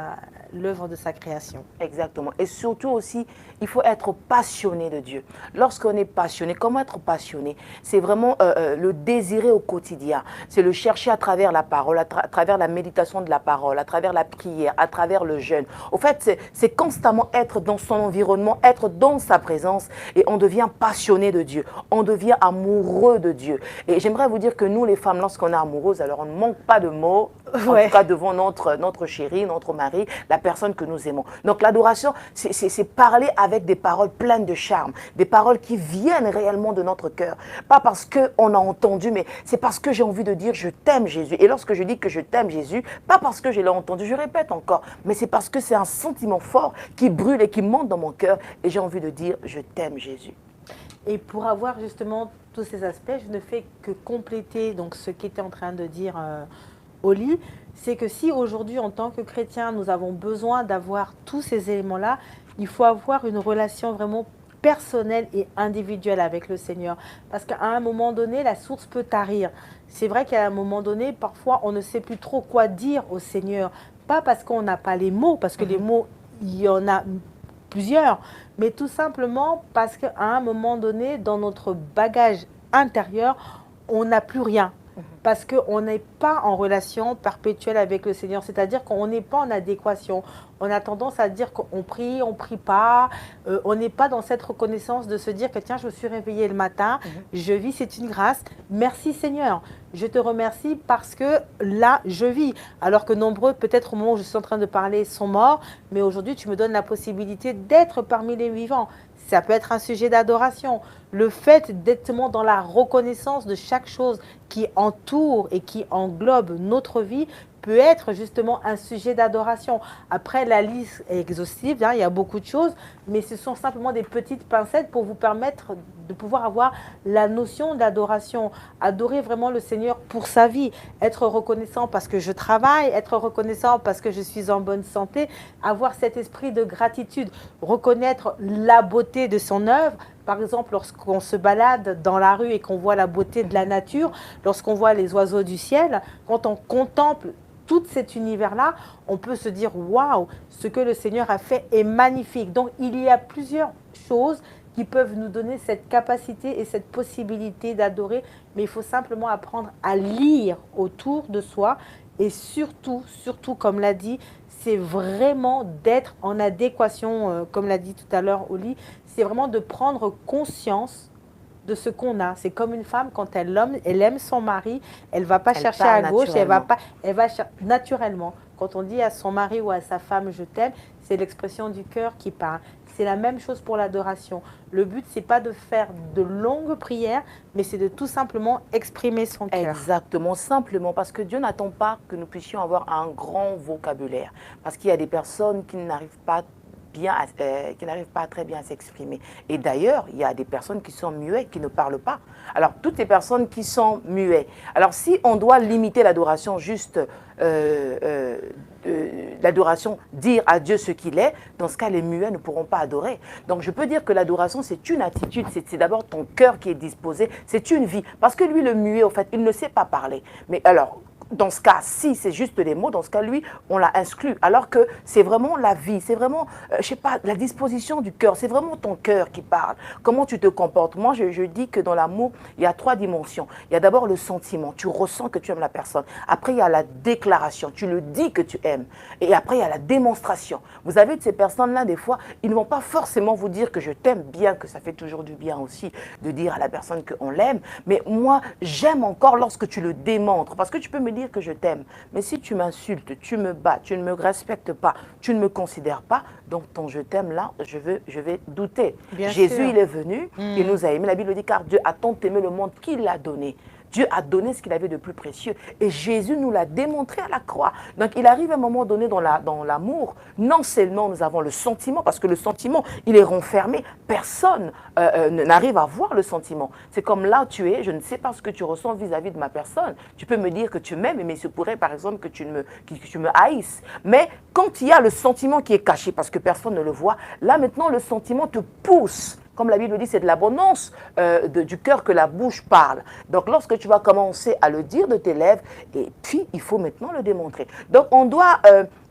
l'œuvre de sa création. Exactement. Et surtout aussi, il faut être passionné de Dieu. Lorsqu'on est passionné, comment être passionné? C'est vraiment le désirer au quotidien. C'est le chercher à travers la parole, à travers la méditation de la parole, à travers la prière, à travers le jeûne. Au fait, c'est constamment être dans son environnement, être dans sa présence et on devient passionné de Dieu. On devient amoureux de Dieu. Et j'aimerais vous dire que nous, les femmes, lorsqu'on est amoureuse, alors on ne manque pas de mots, en tout cas devant notre chéri, notre mari, la personne que nous aimons. Donc l'adoration, c'est parler avec des paroles pleines de charme, des paroles qui viennent réellement de notre cœur. Pas parce qu'on a entendu, mais c'est parce que j'ai envie de dire je t'aime Jésus. Et lorsque je dis que je t'aime Jésus, pas parce que je l'ai entendu, je répète encore, mais c'est parce que c'est un sentiment fort qui brûle et qui monte dans mon cœur et j'ai envie de dire je t'aime Jésus. Et pour avoir justement tous ces aspects, je ne fais que compléter donc ce qu'était en train de dire Oli, c'est que si aujourd'hui en tant que chrétien nous avons besoin d'avoir tous ces éléments-là, il faut avoir une relation vraiment personnelle et individuelle avec le Seigneur. Parce qu'à un moment donné, la source peut tarir. C'est vrai qu'à un moment donné, parfois on ne sait plus trop quoi dire au Seigneur. Pas parce qu'on n'a pas les mots, parce que les mots, il y en a plusieurs, mais tout simplement parce qu'à un moment donné, dans notre bagage intérieur, on n'a plus rien. Parce qu'on n'est pas en relation perpétuelle avec le Seigneur, c'est-à-dire qu'on n'est pas en adéquation. On a tendance à dire qu'on prie, on ne prie pas, on n'est pas dans cette reconnaissance de se dire que tiens, je me suis réveillée le matin, je vis, c'est une grâce, merci Seigneur, je te remercie parce que là, je vis. Alors que nombreux, peut-être au moment où je suis en train de parler, sont morts, mais aujourd'hui, tu me donnes la possibilité d'être parmi les vivants. Ça peut être un sujet d'adoration. Le fait d'être dans la reconnaissance de chaque chose qui entoure et qui englobe notre vie peut être justement un sujet d'adoration. Après, la liste est exhaustive, hein, il y a beaucoup de choses, mais ce sont simplement des petites pincettes pour vous permettre de pouvoir avoir la notion d'adoration. Adorer vraiment le Seigneur pour sa vie, être reconnaissant parce que je travaille, être reconnaissant parce que je suis en bonne santé, avoir cet esprit de gratitude, reconnaître la beauté de son œuvre. Par exemple, lorsqu'on se balade dans la rue et qu'on voit la beauté de la nature, lorsqu'on voit les oiseaux du ciel, quand on contemple tout cet univers-là, on peut se dire « Waouh, ce que le Seigneur a fait est magnifique ». Donc, il y a plusieurs choses qui peuvent nous donner cette capacité et cette possibilité d'adorer, mais il faut simplement apprendre à lire autour de soi et surtout, comme l'a dit, c'est vraiment d'être en adéquation, comme l'a dit tout à l'heure Oli, c'est vraiment de prendre conscience de ce qu'on a. C'est comme une femme, quand elle aime son mari, elle ne va pas chercher à gauche, elle va chercher naturellement. Quand on dit à son mari ou à sa femme « je t'aime », c'est l'expression du cœur qui parle. C'est la même chose pour l'adoration. Le but, c'est pas de faire de longues prières, mais c'est de tout simplement exprimer son cœur. Exactement, simplement, parce que Dieu n'attend pas que nous puissions avoir un grand vocabulaire. Parce qu'il y a des personnes qui n'arrivent pas très bien à s'exprimer. Et d'ailleurs, il y a des personnes qui sont muettes, qui ne parlent pas. Alors, toutes les personnes qui sont muettes. Alors, si on doit limiter l'adoration juste, l'adoration, dire à Dieu ce qu'il est, dans ce cas, les muets ne pourront pas adorer. Donc, je peux dire que l'adoration, c'est une attitude, c'est d'abord ton cœur qui est disposé, c'est une vie. Parce que lui, le muet, en fait, il ne sait pas parler. Mais alors, dans ce cas, si c'est juste des mots, dans ce cas, lui, on l'a exclu. Alors que c'est vraiment la vie, c'est vraiment, je sais pas, la disposition du cœur. C'est vraiment ton cœur qui parle. Comment tu te comportes. Moi, je dis que dans l'amour, il y a 3 dimensions. Il y a d'abord le sentiment. Tu ressens que tu aimes la personne. Après, il y a la déclaration. Tu le dis que tu aimes. Et après, il y a la démonstration. Vous avez de ces personnes-là, des fois, ils ne vont pas forcément vous dire que je t'aime, bien que ça fait toujours du bien aussi de dire à la personne qu'on l'aime. Mais moi, j'aime encore lorsque tu le démontres. Parce que tu peux me dire que je t'aime. Mais si tu m'insultes, tu me bats, tu ne me respectes pas, tu ne me considères pas, donc ton je t'aime là, je vais douter. Bien Jésus, sûr. il est venu, il nous a aimés. La Bible dit car Dieu a tant aimé le monde qu'il l'a donné. Dieu a donné ce qu'il avait de plus précieux. Et Jésus nous l'a démontré à la croix. Donc, il arrive à un moment donné dans l'amour, non seulement nous avons le sentiment, parce que le sentiment, il est renfermé. Personne n'arrive à voir le sentiment. C'est comme là tu es, je ne sais pas ce que tu ressens vis-à-vis de ma personne. Tu peux me dire que tu m'aimes, mais il se pourrait, par exemple, que tu me haïsses. Mais quand il y a le sentiment qui est caché, parce que personne ne le voit, là, maintenant, le sentiment te pousse. Comme la Bible dit, c'est de l'abondance du cœur que la bouche parle. Donc, lorsque tu vas commencer à le dire de tes lèvres, et puis, il faut maintenant le démontrer. Donc, on doit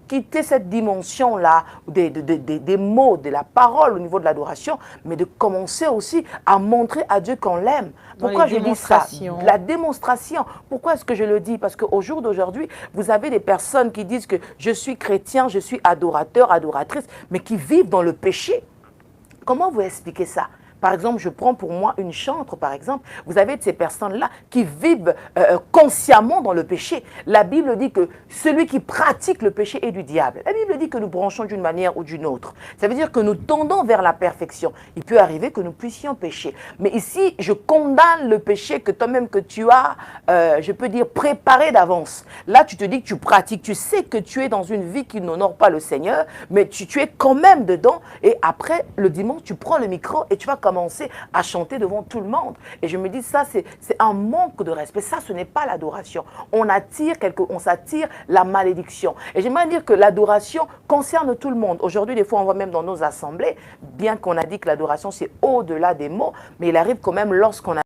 quitter cette dimension-là des mots, de la parole au niveau de l'adoration, mais de commencer aussi à montrer à Dieu qu'on l'aime. Pourquoi je dis ça? La démonstration. Pourquoi est-ce que je le dis? Parce qu'au jour d'aujourd'hui, vous avez des personnes qui disent que je suis chrétien, je suis adorateur, adoratrice, mais qui vivent dans le péché. Comment vous expliquez ça? Par exemple, je prends pour moi une chantre, par exemple. Vous avez de ces personnes-là qui vivent consciemment dans le péché. La Bible dit que celui qui pratique le péché est du diable. La Bible dit que nous branchons d'une manière ou d'une autre. Ça veut dire que nous tendons vers la perfection. Il peut arriver que nous puissions pécher. Mais ici, je condamne le péché que toi-même que tu as, je peux dire, préparé d'avance. Là, tu te dis que tu pratiques. Tu sais que tu es dans une vie qui n'honore pas le Seigneur, mais tu es quand même dedans. Et après, le dimanche, tu prends le micro et tu vas commencer à chanter devant tout le monde. Et je me dis, ça, c'est un manque de respect. Ça, ce n'est pas l'adoration. On s'attire la malédiction. Et j'aimerais dire que l'adoration concerne tout le monde. Aujourd'hui, des fois, on voit même dans nos assemblées, bien qu'on a dit que l'adoration, c'est au-delà des mots, mais il arrive quand même lorsqu'on a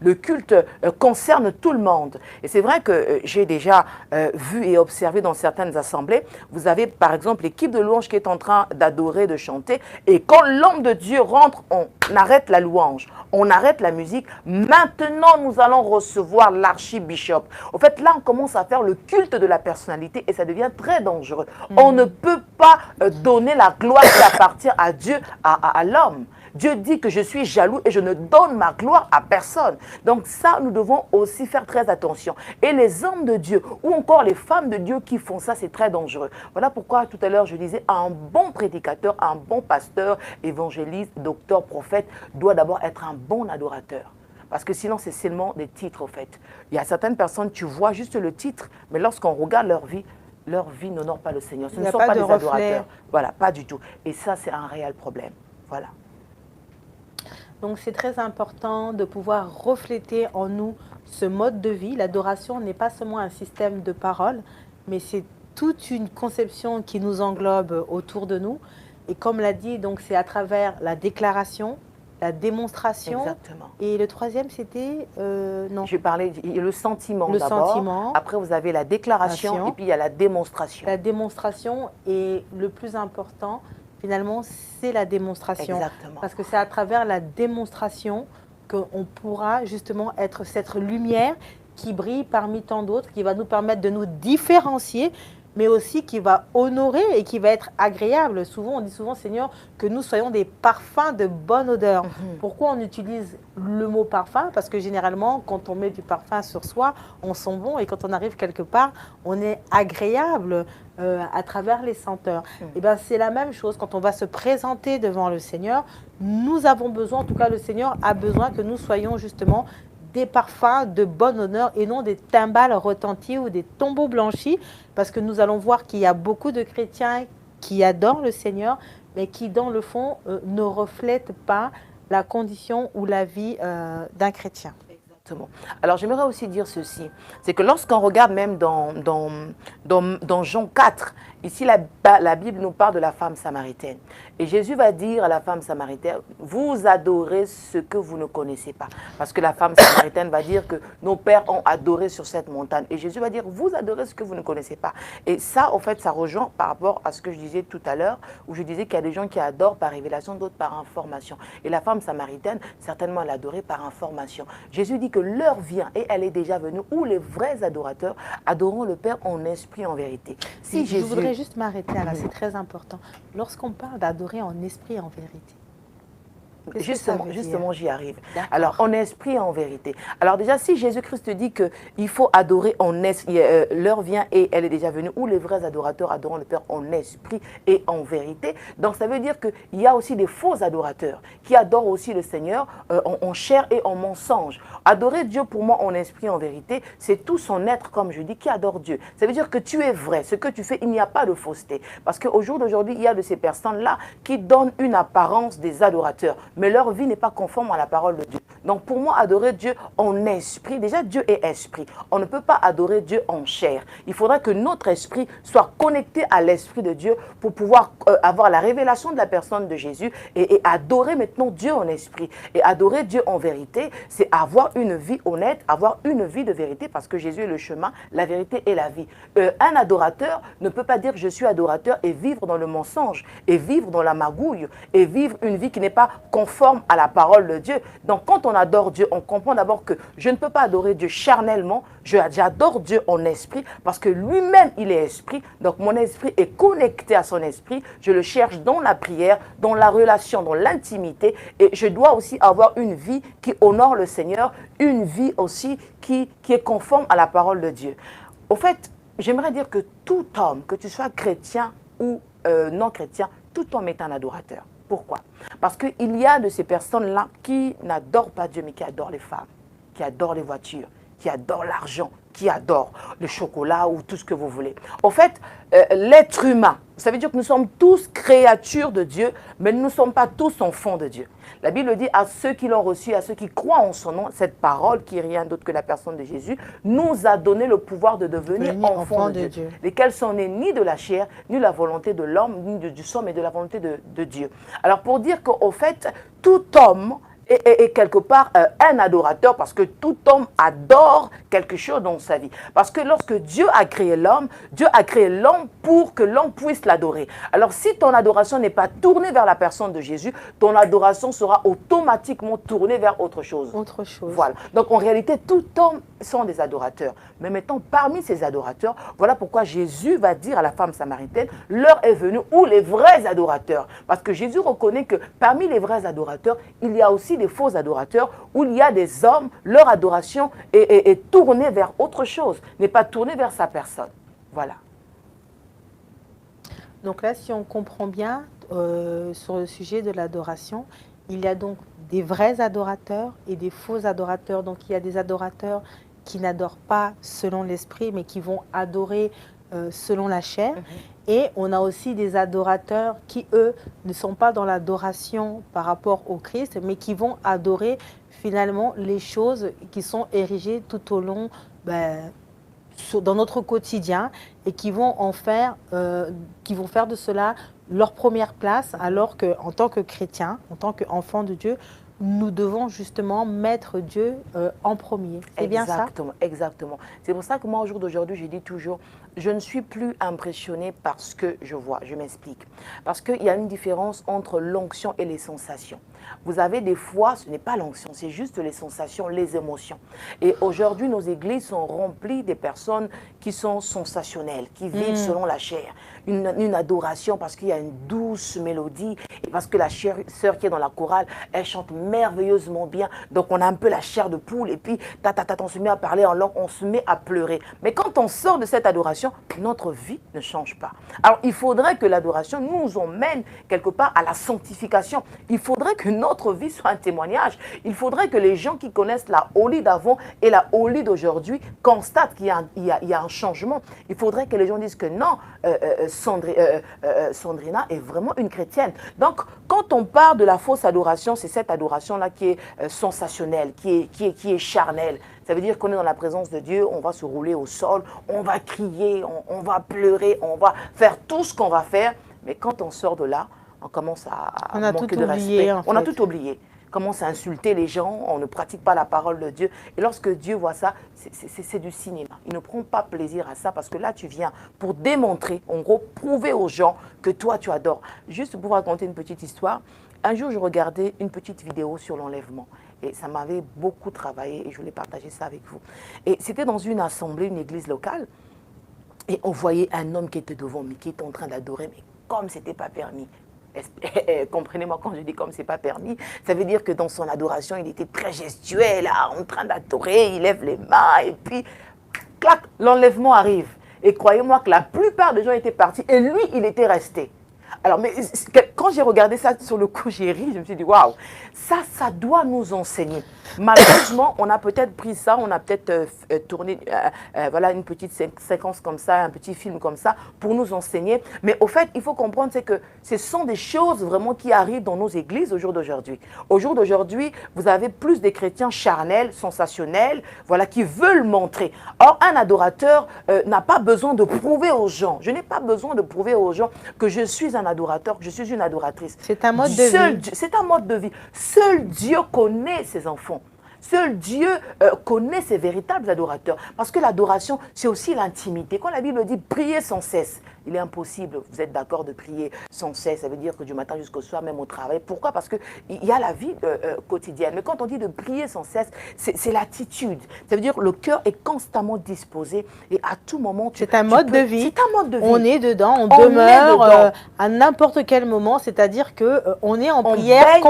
le culte concerne tout le monde. Et c'est vrai que j'ai déjà vu et observé dans certaines assemblées, vous avez par exemple l'équipe de louange qui est en train d'adorer, de chanter, et quand l'homme de Dieu rentre, on arrête la louange, on arrête la musique. Maintenant, nous allons recevoir l'archibishop. En fait, là, on commence à faire le culte de la personnalité et ça devient très dangereux. On ne peut pas donner la gloire qui appartient à Dieu à l'homme. Dieu dit que je suis jaloux et je ne donne ma gloire à personne. Donc ça, nous devons aussi faire très attention. Et les hommes de Dieu ou encore les femmes de Dieu qui font ça, c'est très dangereux. Voilà pourquoi tout à l'heure, je disais, un bon prédicateur, un bon pasteur, évangéliste, docteur, prophète, doit d'abord être un bon adorateur. Parce que sinon, c'est seulement des titres, en fait. Il y a certaines personnes, tu vois juste le titre, mais lorsqu'on regarde leur vie n'honore pas le Seigneur. Ce ne sont pas des adorateurs. Voilà, pas du tout. Et ça, c'est un réel problème. Voilà. Donc c'est très important de pouvoir refléter en nous ce mode de vie. L'adoration n'est pas seulement un système de paroles, mais c'est toute une conception qui nous englobe autour de nous. Et comme l'a dit, donc c'est à travers la déclaration, la démonstration. Exactement. Et le troisième, c'était non. Je parlais le sentiment d'abord. Le sentiment. Après, vous avez la déclaration et puis il y a la démonstration. La démonstration est le plus important. Finalement, c'est la démonstration. Exactement. Parce que c'est à travers la démonstration qu'on pourra justement être cette lumière qui brille parmi tant d'autres, qui va nous permettre de nous différencier, mais aussi qui va honorer et qui va être agréable. Souvent, on dit souvent, Seigneur, que nous soyons des parfums de bonne odeur. Pourquoi on utilise le mot parfum? Parce que généralement, quand on met du parfum sur soi, on sent bon, et quand on arrive quelque part, on est agréable à travers les senteurs. Et bien, c'est la même chose quand on va se présenter devant le Seigneur. Nous avons besoin, en tout cas le Seigneur a besoin que nous soyons justement des parfums de bon honneur et non des timbales retenties ou des tombeaux blanchis, parce que nous allons voir qu'il y a beaucoup de chrétiens qui adorent le Seigneur, mais qui dans le fond ne reflètent pas la condition ou la vie d'un chrétien. Exactement. Alors j'aimerais aussi dire ceci, c'est que lorsqu'on regarde même dans Jean 4, ici la Bible nous parle de la femme samaritaine. Et Jésus va dire à la femme samaritaine, vous adorez ce que vous ne connaissez pas. Parce que la femme samaritaine va dire que nos pères ont adoré sur cette montagne. Et Jésus va dire, vous adorez ce que vous ne connaissez pas. Et ça, en fait, ça rejoint par rapport à ce que je disais tout à l'heure, où je disais qu'il y a des gens qui adorent par révélation, d'autres par information. Et la femme samaritaine, certainement, elle adorait par information. Jésus dit que l'heure vient, et elle est déjà venue, où les vrais adorateurs adoreront le Père en esprit, en vérité. Si Jésus... Je voudrais juste m'arrêter là, c'est très important. Lorsqu'on parle d'adorer en esprit et en vérité, Justement, j'y arrive. Alors, en esprit et en vérité. Alors déjà, si Jésus-Christ dit qu'il faut adorer en esprit, l'heure vient et elle est déjà venue, où les vrais adorateurs adorent le Père en esprit et en vérité. Donc, ça veut dire qu'il y a aussi des faux adorateurs qui adorent aussi le Seigneur en chair et en mensonge. Adorer Dieu, pour moi, en esprit et en vérité, c'est tout son être, comme je dis, qui adore Dieu. Ça veut dire que tu es vrai. Ce que tu fais, il n'y a pas de fausseté. Parce qu'au jour d'aujourd'hui, il y a de ces personnes-là qui donnent une apparence des adorateurs, mais leur vie n'est pas conforme à la parole de Dieu. Donc pour moi, adorer Dieu en esprit, déjà Dieu est esprit. On ne peut pas adorer Dieu en chair. Il faudra que notre esprit soit connecté à l'esprit de Dieu pour pouvoir avoir la révélation de la personne de Jésus et adorer maintenant Dieu en esprit. Et adorer Dieu en vérité, c'est avoir une vie honnête, avoir une vie de vérité, parce que Jésus est le chemin, la vérité et la vie. Un adorateur ne peut pas dire je suis adorateur et vivre dans le mensonge, et vivre dans la magouille, et vivre une vie qui n'est pas conforme à la parole de Dieu. Donc quand on adore Dieu, on comprend d'abord que je ne peux pas adorer Dieu charnellement, j'adore Dieu en esprit, parce que lui-même il est esprit, donc mon esprit est connecté à son esprit, je le cherche dans la prière, dans la relation, dans l'intimité, et je dois aussi avoir une vie qui honore le Seigneur, une vie aussi qui est conforme à la parole de Dieu. Au fait, j'aimerais dire que tout homme, que tu sois chrétien ou non chrétien, tout homme est un adorateur. Pourquoi? Parce qu'il y a de ces personnes-là qui n'adorent pas Dieu, mais qui adorent les femmes, qui adorent les voitures, qui adorent l'argent, qui adorent le chocolat ou tout ce que vous voulez. En fait, l'être humain, ça veut dire que nous sommes tous créatures de Dieu, mais nous ne sommes pas tous enfants de Dieu. La Bible dit à ceux qui l'ont reçu, à ceux qui croient en son nom, cette parole qui est rien d'autre que la personne de Jésus, nous a donné le pouvoir de devenir enfants de Dieu, lesquels sont nés ni de la chair, ni de la volonté de l'homme, ni du sang, mais de la volonté de Dieu. Alors pour dire qu'au fait, tout homme est quelque part un adorateur, parce que tout homme adore quelque chose dans sa vie. Parce que lorsque Dieu a créé l'homme pour que l'homme puisse l'adorer. Alors si ton adoration n'est pas tournée vers la personne de Jésus, ton adoration sera automatiquement tournée vers autre chose. Autre chose. Voilà. Donc en réalité, tout homme sont des adorateurs. Mais maintenant, parmi ces adorateurs, voilà pourquoi Jésus va dire à la femme samaritaine, l'heure est venue où les vrais adorateurs. Parce que Jésus reconnaît que parmi les vrais adorateurs, il y a aussi des faux adorateurs, où il y a des hommes, leur adoration est tournée vers autre chose, n'est pas tournée vers sa personne. Voilà. Donc là, si on comprend bien, sur le sujet de l'adoration, il y a donc des vrais adorateurs et des faux adorateurs. Donc il y a des adorateurs qui n'adorent pas selon l'esprit, mais qui vont adorer selon la chair. Et on a aussi des adorateurs qui, eux, ne sont pas dans l'adoration par rapport au Christ, mais qui vont adorer finalement les choses qui sont érigées tout au long, dans notre quotidien, et qui vont en faire, faire de cela leur première place, alors qu'en tant que chrétiens, en tant qu'enfants de Dieu, nous devons justement mettre Dieu en premier. C'est bien ça? Exactement, exactement. C'est pour ça que moi, au jour d'aujourd'hui, je dis toujours, je ne suis plus impressionnée par ce que je vois. Je m'explique. Parce qu'il y a une différence entre l'onction et les sensations. Vous avez des fois, ce n'est pas l'onction, c'est juste les sensations, les émotions. Et aujourd'hui, nos églises sont remplies des personnes qui sont sensationnelles, qui vivent selon la chair. Une adoration parce qu'il y a une douce mélodie et parce que la sœur qui est dans la chorale, elle chante merveilleusement bien. Donc on a un peu la chair de poule et puis on se met à parler en langue, on se met à pleurer. Mais quand on sort de cette adoration, notre vie ne change pas. Alors il faudrait que l'adoration nous emmène quelque part à la sanctification. Il faudrait que notre vie soit un témoignage. Il faudrait que les gens qui connaissent la Oli d'avant et la Oli d'aujourd'hui constatent qu'il y a un changement. Il faudrait que les gens disent que non, Sandrina est vraiment une chrétienne. Donc, quand on parle de la fausse adoration, c'est cette adoration-là qui est sensationnelle, qui est charnelle. Ça veut dire qu'on est dans la présence de Dieu, on va se rouler au sol, on va crier, on va pleurer, on va faire tout ce qu'on va faire. Mais quand on sort de là, on commence à manquer de respect. On a tout oublié. On commence à insulter les gens, on ne pratique pas la parole de Dieu. Et lorsque Dieu voit ça, c'est du cinéma. Il ne prend pas plaisir à ça parce que là, tu viens pour démontrer, en gros, prouver aux gens que toi, tu adores. Juste pour vous raconter une petite histoire, un jour, je regardais une petite vidéo sur l'enlèvement. Et ça m'avait beaucoup travaillé et je voulais partager ça avec vous. Et c'était dans une assemblée, une église locale. Et on voyait un homme qui était devant, mais qui était en train d'adorer, mais comme ce n'était pas permis. Comprenez-moi quand je dis comme c'est pas permis, ça veut dire que dans son adoration, il était très gestuel, là, en train d'adorer, il lève les mains et puis, clac, l'enlèvement arrive. Et croyez-moi que la plupart des gens étaient partis et lui, il était resté. Alors, mais quand j'ai regardé ça sur le coup, j'ai ri, je me suis dit, waouh, ça doit nous enseigner. Malheureusement, on a peut-être pris ça, on a peut-être tourné voilà, une petite séquence comme ça, un petit film comme ça, pour nous enseigner. Mais au fait, il faut comprendre que ce sont des choses vraiment qui arrivent dans nos églises au jour d'aujourd'hui. Au jour d'aujourd'hui, vous avez plus des chrétiens charnels, sensationnels, voilà, qui veulent montrer. Or, un adorateur n'a pas besoin de prouver aux gens. Je n'ai pas besoin de prouver aux gens que je suis un adorateur, que je suis une adoratrice. C'est un mode de vie. C'est un mode de vie. Seul Dieu connaît ses enfants. Seul Dieu connaît ses véritables adorateurs. Parce que l'adoration, c'est aussi l'intimité. Quand la Bible dit prier sans cesse, il est impossible, vous êtes d'accord, de prier sans cesse. Ça veut dire que du matin jusqu'au soir, même au travail. Pourquoi? Parce qu'il y a la vie quotidienne. Mais quand on dit de prier sans cesse, c'est l'attitude. Ça veut dire que le cœur est constamment disposé et à tout moment, c'est un mode de vie. C'est un mode de vie. On est dedans, on demeure à n'importe quel moment. C'est-à-dire qu'on est en prière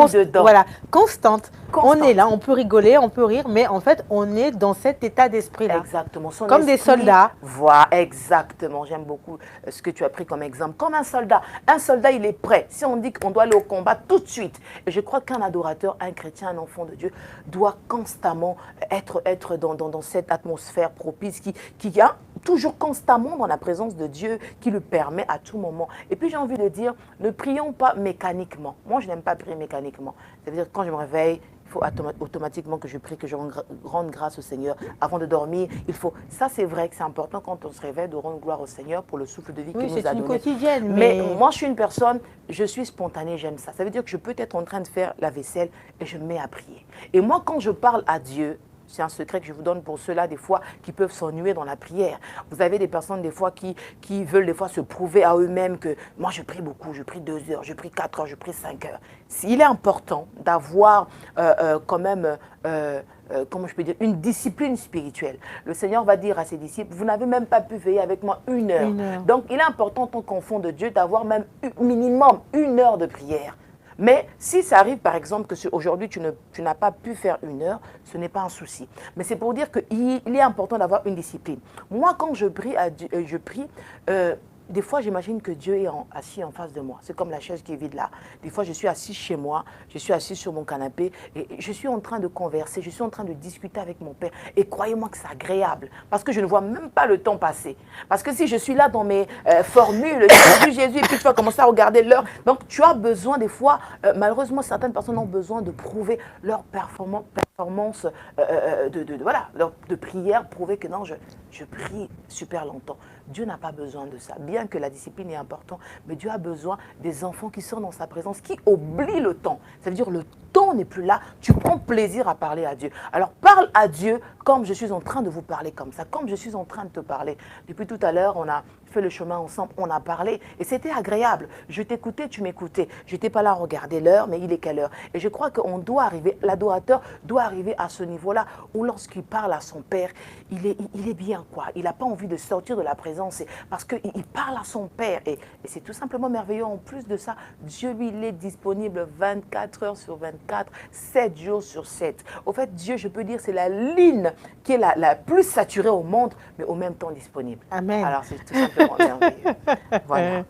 constante. On est là, on peut rigoler, on peut rire, mais en fait, on est dans cet état d'esprit-là. Exactement. Comme des soldats. Voilà, exactement. J'aime beaucoup ce que tu as pris comme exemple. Comme un soldat. Un soldat, il est prêt. Si on dit qu'on doit aller au combat tout de suite. Et je crois qu'un adorateur, un chrétien, un enfant de Dieu, doit constamment être dans cette atmosphère propice qui a toujours constamment dans la présence de Dieu, qui le permet à tout moment. Et puis, j'ai envie de dire, ne prions pas mécaniquement. Moi, je n'aime pas prier mécaniquement. Ça veut dire que quand je me réveille, il faut automatiquement que je prie, que je rende grâce au Seigneur. Avant de dormir, il faut... Ça, c'est vrai que c'est important quand on se réveille de rendre gloire au Seigneur pour le souffle de vie qu'il nous a donné. Oui, c'est une quotidienne. Mais moi, je suis une personne, je suis spontanée, j'aime ça. Ça veut dire que je peux être en train de faire la vaisselle et je me mets à prier. Et moi, quand je parle à Dieu, c'est un secret que je vous donne pour ceux-là, des fois, qui peuvent s'ennuyer dans la prière. Vous avez des personnes, des fois, qui veulent, des fois, se prouver à eux-mêmes que moi, je prie beaucoup, je prie 2 heures, je prie 4 heures, je prie 5 heures. Il est important d'avoir quand même, comment je peux dire, une discipline spirituelle. Le Seigneur va dire à ses disciples, vous n'avez même pas pu veiller avec moi 1 heure. Donc, il est important, en tant qu'enfant de Dieu, d'avoir même minimum 1 heure de prière. Mais si ça arrive, par exemple, que aujourd'hui tu n'as pas pu faire 1 heure, ce n'est pas un souci. Mais c'est pour dire qu'il est important d'avoir une discipline. Moi, quand je prie, des fois, j'imagine que Dieu est assis en face de moi. C'est comme la chaise qui est vide là. Des fois, je suis assis chez moi, je suis assis sur mon canapé et je suis en train de converser, je suis en train de discuter avec mon Père. Et croyez-moi que c'est agréable parce que je ne vois même pas le temps passer. Parce que si je suis là dans mes formules, Jésus, et puis tu vas commencer à regarder l'heure. Donc, tu as besoin des fois, malheureusement, certaines personnes ont besoin de prouver leur performance de prière, prouver que non, je prie super longtemps. Dieu n'a pas besoin de ça. Bien que la discipline est importante, mais Dieu a besoin des enfants qui sont dans sa présence, qui oublient le temps. Ça veut dire le temps n'est plus là, tu prends plaisir à parler à Dieu. Alors parle à Dieu comme je suis en train de vous parler comme ça, comme je suis en train de te parler. Depuis tout à l'heure, on a fait le chemin ensemble, on a parlé et c'était agréable. Je t'écoutais, tu m'écoutais. Je n'étais pas là à regarder l'heure, mais il est quelle heure? Et je crois qu'on doit arriver, l'adorateur doit arriver à ce niveau-là où lorsqu'il parle à son Père, il est bien, quoi. Il n'a pas envie de sortir de la présence parce qu'il parle à son Père. Et c'est tout simplement merveilleux. En plus de ça, Dieu, lui, il est disponible 24 heures sur 24, 7 jours sur 7. Au fait, Dieu, je peux dire, c'est la ligne qui est la plus saturée au monde, mais au même temps disponible. Amen. Alors, c'est tout simplement merveilleux. Voilà.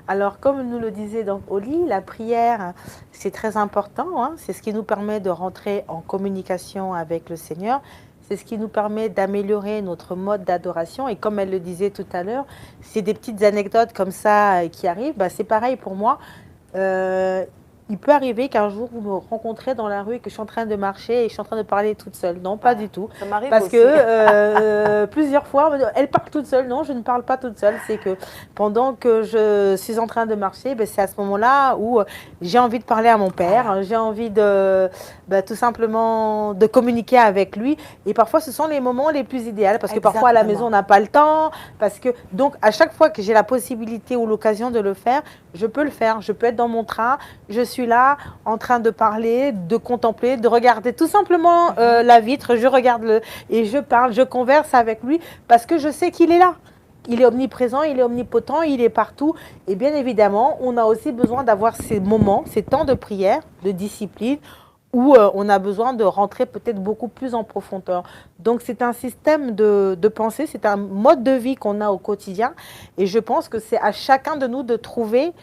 Alors, comme nous le disait donc Oli, la prière, c'est très important. Hein. C'est ce qui nous permet de rentrer en communication avec le Seigneur. C'est ce qui nous permet d'améliorer notre mode d'adoration. Et comme elle le disait tout à l'heure, c'est des petites anecdotes comme ça qui arrivent. Bah, c'est pareil pour moi. Il peut arriver qu'un jour, vous me rencontrez dans la rue et que je suis en train de marcher et je suis en train de parler toute seule. Non, pas du tout. Ça m'arrive Parce aussi. que plusieurs fois, elle parle toute seule. Non, je ne parle pas toute seule. C'est que pendant que je suis en train de marcher, ben, c'est à ce moment-là où j'ai envie de parler à mon père. J'ai envie de tout simplement de communiquer avec lui. Et parfois, ce sont les moments les plus idéaux. Parce que parfois, à la maison, on n'a pas le temps. Parce que, donc, à chaque fois que j'ai la possibilité ou l'occasion de le faire, je peux le faire. Je peux être dans mon train. Je suis là en train de parler, de contempler, de regarder tout simplement la vitre. Je regarde et je parle, je converse avec lui parce que je sais qu'il est là. Il est omniprésent, il est omnipotent, il est partout. Et bien évidemment, on a aussi besoin d'avoir ces moments, ces temps de prière, de discipline, où on a besoin de rentrer peut-être beaucoup plus en profondeur. Donc c'est un système de pensée, c'est un mode de vie qu'on a au quotidien. Et je pense que c'est à chacun de nous de trouver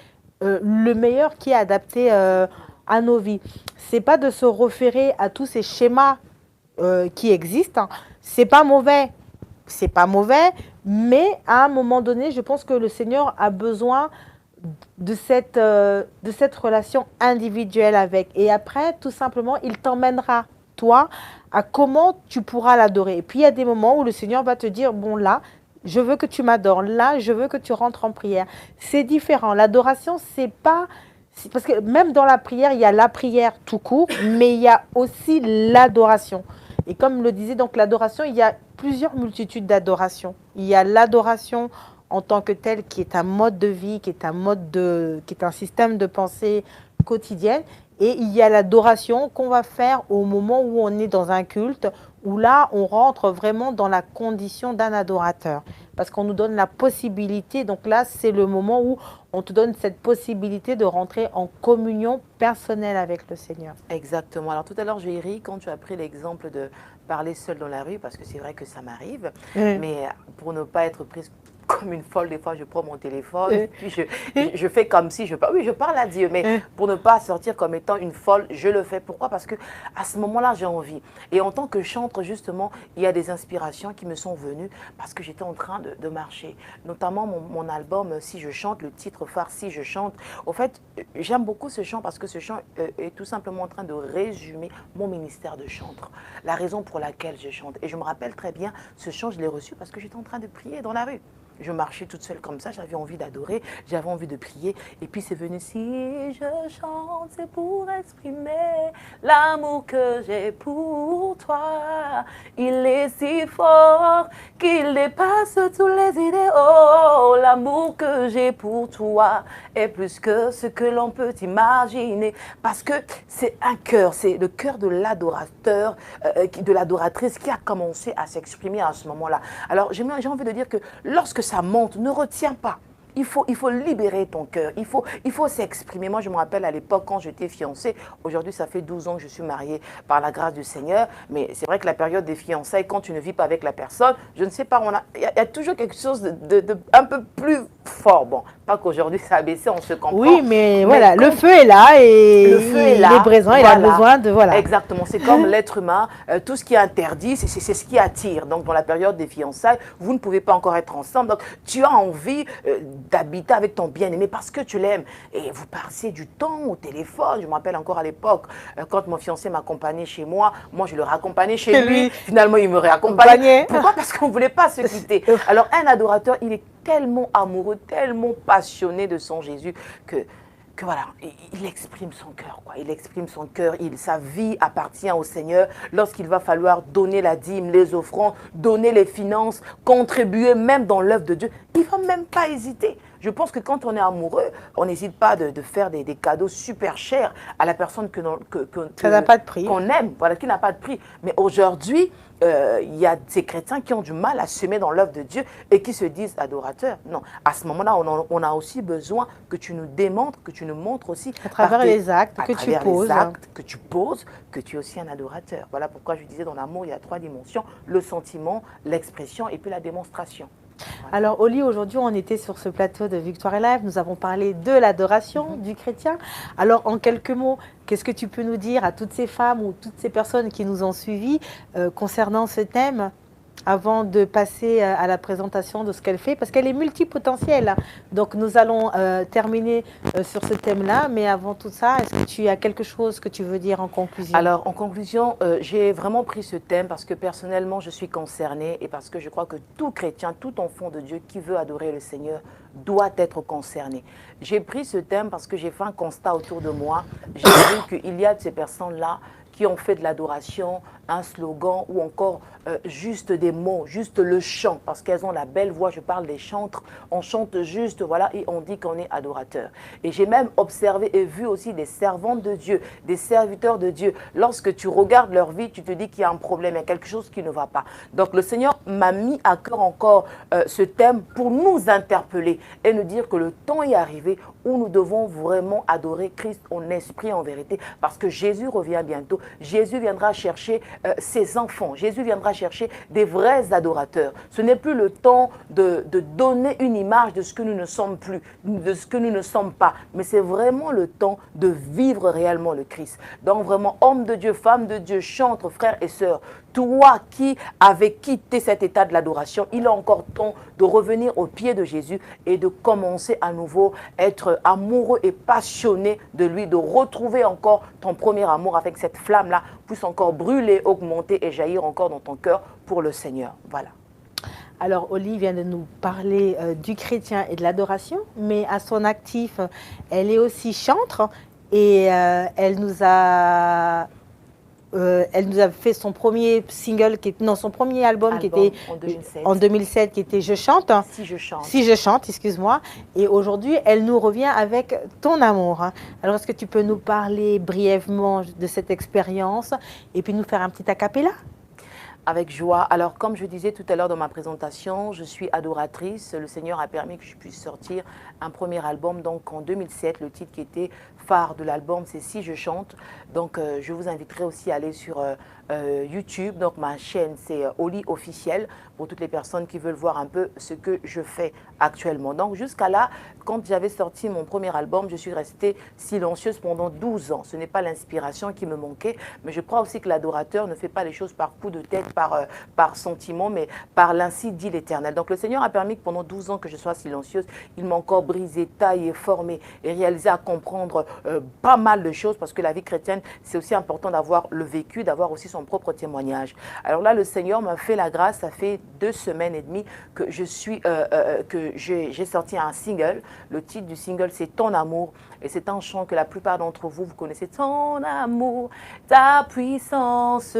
le meilleur qui est adapté à nos vies. C'est pas de se référer à tous ces schémas qui existent. Hein. C'est pas mauvais, mais à un moment donné, je pense que le Seigneur a besoin de cette relation individuelle avec. Et après, tout simplement, il t'emmènera, toi, à comment tu pourras l'adorer. Et puis, il y a des moments où le Seigneur va te dire, bon là, je veux que tu m'adores. Là, je veux que tu rentres en prière. C'est différent. L'adoration, c'est pas... Parce que même dans la prière, il y a la prière tout court, mais il y a aussi l'adoration. Et comme le disait, donc l'adoration, il y a plusieurs multitudes d'adoration. Il y a l'adoration en tant que telle, qui est un mode de vie, qui est un système de pensée quotidienne. Et il y a l'adoration qu'on va faire au moment où on est dans un culte, où là, on rentre vraiment dans la condition d'un adorateur. Parce qu'on nous donne la possibilité, donc là, c'est le moment où on te donne cette possibilité de rentrer en communion personnelle avec le Seigneur. Exactement. Alors tout à l'heure, j'ai ri quand tu as pris l'exemple de parler seul dans la rue, parce que c'est vrai que ça m'arrive, mais pour ne pas être prise comme une folle, des fois je prends mon téléphone, puis je fais comme si je parle. Oui, je parle à Dieu, mais pour ne pas sortir comme étant une folle, je le fais. Pourquoi? Parce que à ce moment-là, j'ai envie. Et en tant que chantre, justement, il y a des inspirations qui me sont venues parce que j'étais en train de marcher. Notamment mon album Si je chante, le titre phare Si je chante. Au fait, j'aime beaucoup ce chant parce que ce chant est tout simplement en train de résumer mon ministère de chantre. La raison pour laquelle je chante. Et je me rappelle très bien, ce chant, je l'ai reçu parce que j'étais en train de prier dans la rue. Je marchais toute seule comme ça, j'avais envie d'adorer, j'avais envie de prier. Et puis c'est venu, si je chante, c'est pour exprimer l'amour que j'ai pour toi. Il est si fort qu'il dépasse tous les idéaux. L'amour que j'ai pour toi est plus que ce que l'on peut imaginer. Parce que c'est un cœur, c'est le cœur de l'adorateur, de l'adoratrice qui a commencé à s'exprimer à ce moment-là. Alors j'ai envie de dire que lorsque ça monte, ne retiens pas. Il faut libérer ton cœur, il faut s'exprimer. Moi, je me rappelle à l'époque quand j'étais fiancée, aujourd'hui ça fait 12 ans que je suis mariée par la grâce du Seigneur, mais c'est vrai que la période des fiançailles, quand tu ne vis pas avec la personne, je ne sais pas, il y a toujours quelque chose de un peu plus fort. Bon, Pas qu'aujourd'hui ça a baissé, on se comprend. Oui, mais voilà, le feu est là et le feu est là, il est présent, voilà. il a besoin de... Voilà. Exactement, c'est comme l'être humain, tout ce qui est interdit, c'est ce qui attire. Donc dans la période des fiançailles, vous ne pouvez pas encore être ensemble, donc tu as envie d'habiter avec ton bien-aimé parce que tu l'aimes. Et vous passez du temps au téléphone, je me rappelle encore à l'époque, quand mon fiancé m'accompagnait chez moi je le raccompagnais chez lui, finalement il me réaccompagnait. Pourquoi? Parce qu'on ne voulait pas se quitter. Alors un adorateur, il est tellement amoureux, tellement passionné de son Jésus que voilà, il exprime son cœur, quoi. Il exprime son cœur, sa vie appartient au Seigneur. Lorsqu'il va falloir donner la dîme, les offrandes, donner les finances, contribuer même dans l'œuvre de Dieu, il ne va même pas hésiter. Je pense que quand on est amoureux, on n'hésite pas de faire des cadeaux super chers à la personne ça n'a pas de prix. Qu'on aime, voilà, qui n'a pas de prix. Mais aujourd'hui, il y a ces chrétiens qui ont du mal à semer dans l'œuvre de Dieu et qui se disent adorateurs. Non, à ce moment-là, on a aussi besoin que tu nous démontres, que tu nous montres aussi. À travers les actes que tu poses. Les actes que tu poses, que tu es aussi un adorateur. Voilà pourquoi je disais dans l'amour, il y a 3 dimensions, le sentiment, l'expression et puis la démonstration. Voilà. Alors, Oli, aujourd'hui, on était sur ce plateau de Victoire Live. Nous avons parlé de l'adoration du chrétien. Alors, en quelques mots, qu'est-ce que tu peux nous dire à toutes ces femmes ou toutes ces personnes qui nous ont suivis concernant ce thème avant de passer à la présentation de ce qu'elle fait, parce qu'elle est multipotentielle. Donc, nous allons terminer sur ce thème-là. Mais avant tout ça, est-ce que tu as quelque chose que tu veux dire en conclusion? Alors, en conclusion, j'ai vraiment pris ce thème parce que personnellement, je suis concernée et parce que je crois que tout chrétien, tout enfant de Dieu qui veut adorer le Seigneur doit être concerné. J'ai pris ce thème parce que j'ai fait un constat autour de moi. J'ai vu qu'il y a de ces personnes-là qui ont fait de l'adoration un slogan ou encore juste des mots, juste le chant, parce qu'elles ont la belle voix, je parle des chantres, on chante juste, voilà, et on dit qu'on est adorateur. Et j'ai même observé et vu aussi des servantes de Dieu, des serviteurs de Dieu. Lorsque tu regardes leur vie, tu te dis qu'il y a un problème, il y a quelque chose qui ne va pas. Donc le Seigneur m'a mis à cœur encore ce thème pour nous interpeller et nous dire que le temps est arrivé où nous devons vraiment adorer Christ en esprit, en vérité, parce que Jésus revient bientôt. Jésus viendra chercher ses enfants. Jésus viendra chercher des vrais adorateurs. Ce n'est plus le temps de donner une image de ce que nous ne sommes plus, de ce que nous ne sommes pas, mais c'est vraiment le temps de vivre réellement le Christ. Donc vraiment, homme de Dieu, femme de Dieu, chantre, frères et sœurs, toi qui avais quitté cet état de l'adoration, il est encore temps de revenir au pied de Jésus et de commencer à nouveau à être amoureux et passionné de lui, de retrouver encore ton premier amour avec cette flamme-là, puisse encore brûler, augmenter et jaillir encore dans ton cœur pour le Seigneur. Voilà. Alors, Oli vient de nous parler du chrétien et de l'adoration, mais à son actif, elle est aussi chantre et elle nous a fait son premier single, son premier album qui était en 2007, qui était Je chante. Si je chante. Si je chante, excuse-moi. Et aujourd'hui, elle nous revient avec Ton amour. Alors, est-ce que tu peux nous parler brièvement de cette expérience et puis nous faire un petit a cappella? Avec joie. Alors, comme je disais tout à l'heure dans ma présentation, je suis adoratrice. Le Seigneur a permis que je puisse sortir un premier album, donc en 2007. Le titre qui était phare de l'album, c'est Si je chante. Donc, je vous inviterai aussi à aller sur YouTube. Donc, ma chaîne, c'est Oli Officiel, pour toutes les personnes qui veulent voir un peu ce que je fais actuellement. Donc, jusqu'à là, quand j'avais sorti mon premier album, je suis restée silencieuse pendant 12 ans. Ce n'est pas l'inspiration qui me manquait, mais je crois aussi que l'adorateur ne fait pas les choses par coup de tête, par sentiment, mais par l'ainsi dit l'Éternel. Donc, le Seigneur a permis que pendant 12 ans que je sois silencieuse, il m'a encore brisé, taillé, formé et réalisé à comprendre pas mal de choses, parce que la vie chrétienne, c'est aussi important d'avoir le vécu, d'avoir aussi son propre témoignage. Alors là, le Seigneur m'a fait la grâce, ça fait 2 semaines et demie que j'ai sorti un single. Le titre du single, c'est Ton amour. Et c'est un chant que la plupart d'entre vous, vous connaissez. Ton amour, ta puissance,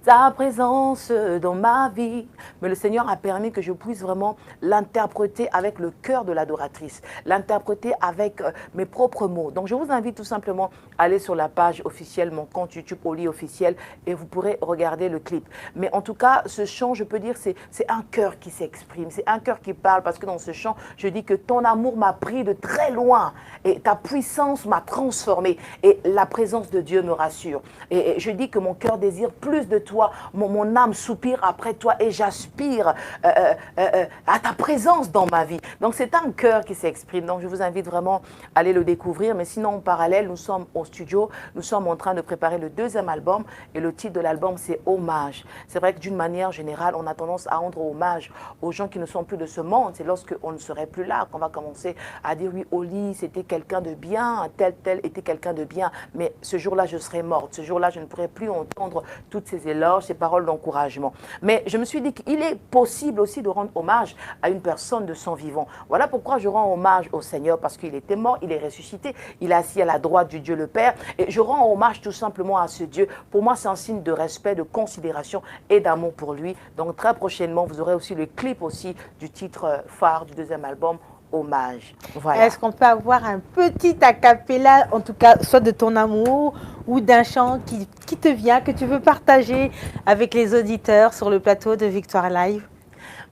ta présence dans ma vie. Mais le Seigneur a permis que je puisse vraiment l'interpréter avec le cœur de l'adoratrice, l'interpréter avec mes propres mots. Donc je vous invite tout simplement à aller sur la page officielle, mon compte YouTube Oli Officiel, et vous pourrez regarder le clip. Mais en tout cas, ce chant, je peux dire, c'est un cœur qui s'exprime, c'est un cœur qui parle, parce que dans ce chant, je dis que ton amour m'a pris de très loin et ta puissance m'a transformé et la présence de Dieu me rassure. Et je dis que mon cœur désire plus de toi, mon mon âme soupire après toi et j'aspire à ta présence dans ma vie. Donc c'est un cœur qui s'exprime. Donc je vous invite vraiment à aller le découvrir. Mais sinon, en parallèle, nous sommes au studio, nous sommes en train de préparer le deuxième album et le titre de l'album c'est Hommage. C'est vrai que d'une manière générale, on a tendance à rendre hommage aux gens qui ne sont plus de ce monde. C'est lorsqu'on ne serait plus là qu'on va commencer à dire oui, Oli, c'était quelqu'un de bien, tel était quelqu'un de bien. Mais ce jour-là, je serais morte. Ce jour-là, je ne pourrais plus entendre toutes ces éloges, ces paroles d'encouragement. Mais je me suis dit qu'il est possible aussi de rendre hommage à une personne de son vivant. Voilà pourquoi je rends hommage au Seigneur, parce qu'il était mort, il est ressuscité, il est assis à la droite du Dieu le Père. Et je rends hommage tout simplement à ce Dieu. Pour moi, c'est un signe de respect, de considération et d'amour pour lui. Donc très prochainement, vous aurez aussi le clip aussi du titre phare du deuxième album, Hommage. Voilà. Est-ce qu'on peut avoir un petit a cappella, en tout cas, soit de ton amour ou d'un chant qui te vient, que tu veux partager avec les auditeurs sur le plateau de Victoire Live?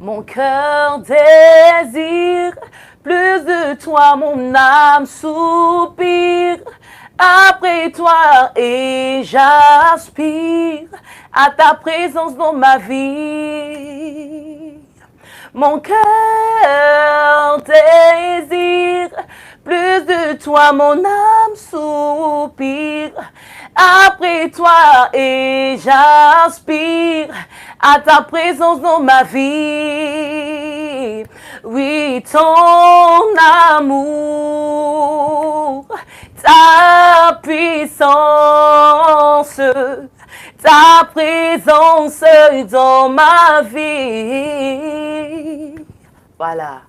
Mon cœur désire plus de toi, mon âme soupire après toi et j'aspire à ta présence dans ma vie. Mon cœur désire plus de toi, mon âme soupire après toi et j'aspire à ta présence dans ma vie. Oui, ton amour, ta puissance, ta présence dans ma vie. Voilà.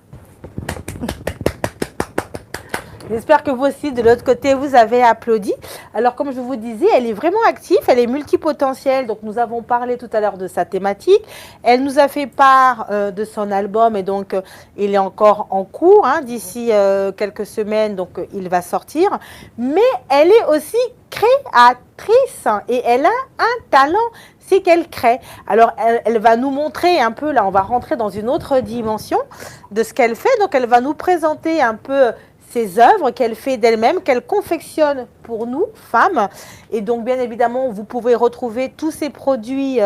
J'espère que vous aussi, de l'autre côté, vous avez applaudi. Alors, comme je vous disais, elle est vraiment active, elle est multipotentielle. Donc, nous avons parlé tout à l'heure de sa thématique. Elle nous a fait part de son album et donc, il est encore en cours. Hein, d'ici quelques semaines, donc, il va sortir. Mais elle est aussi créatrice et elle a un talent, c'est qu'elle crée. Alors, elle va nous montrer un peu, là, on va rentrer dans une autre dimension de ce qu'elle fait. Donc, elle va nous présenter un peu ses œuvres qu'elle fait d'elle-même, qu'elle confectionne pour nous, femmes. Et donc, bien évidemment, vous pouvez retrouver tous ces produits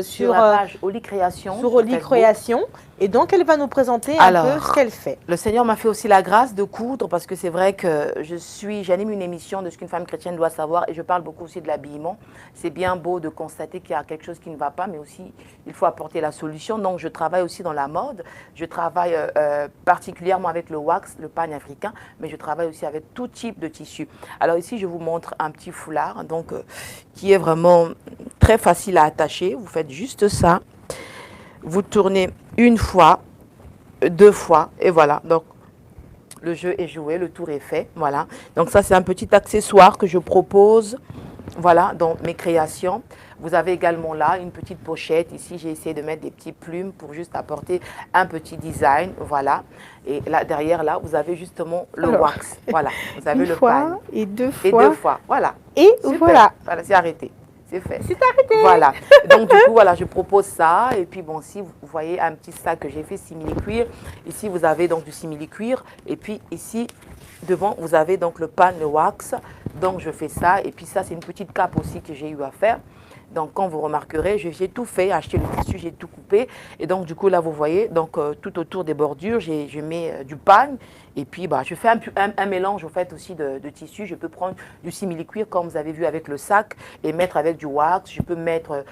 sur la page Oli Création. Sur Oli Création. Et donc, elle va nous présenter un peu ce qu'elle fait. Le Seigneur m'a fait aussi la grâce de coudre parce que c'est vrai que j'anime une émission de ce qu'une femme chrétienne doit savoir et je parle beaucoup aussi de l'habillement. C'est bien beau de constater qu'il y a quelque chose qui ne va pas, mais aussi il faut apporter la solution. Donc, je travaille aussi dans la mode. Je travaille particulièrement avec le wax, le pagne africain, mais je travaille aussi avec tout type de tissu. Alors ici, je vous montre un petit foulard donc, qui est vraiment très facile à attacher. Vous faites juste ça. Vous tournez une fois, deux fois, et voilà. Donc, le jeu est joué, le tour est fait. Voilà. Donc, ça, c'est un petit accessoire que je propose, voilà, dans mes créations. Vous avez également là une petite pochette. Ici, j'ai essayé de mettre des petites plumes pour juste apporter un petit design. Voilà. Et là, derrière, là, vous avez justement le wax. Voilà. Vous avez le pagne. Et deux fois. Et deux fois. Voilà. Et super. Voilà. Voilà, c'est arrêté. C'est fait. C'est arrêté. Voilà. Donc, du coup, voilà, je propose ça. Et puis, bon, si vous voyez un petit sac que j'ai fait simili-cuir. Ici, vous avez donc du simili-cuir. Et puis, ici, devant, vous avez donc le pan, le wax. Donc, je fais ça. Et puis, ça, c'est une petite cape aussi que j'ai eu à faire. Donc, quand vous remarquerez, j'ai tout fait, acheté le tissu, j'ai tout coupé. Et donc, du coup, là, vous voyez, donc, tout autour des bordures, je mets du pagne. Et puis, bah, je fais un mélange, au fait, aussi de tissu. Je peux prendre du simili-cuir, comme vous avez vu avec le sac, et mettre avec du wax. Je peux mettre,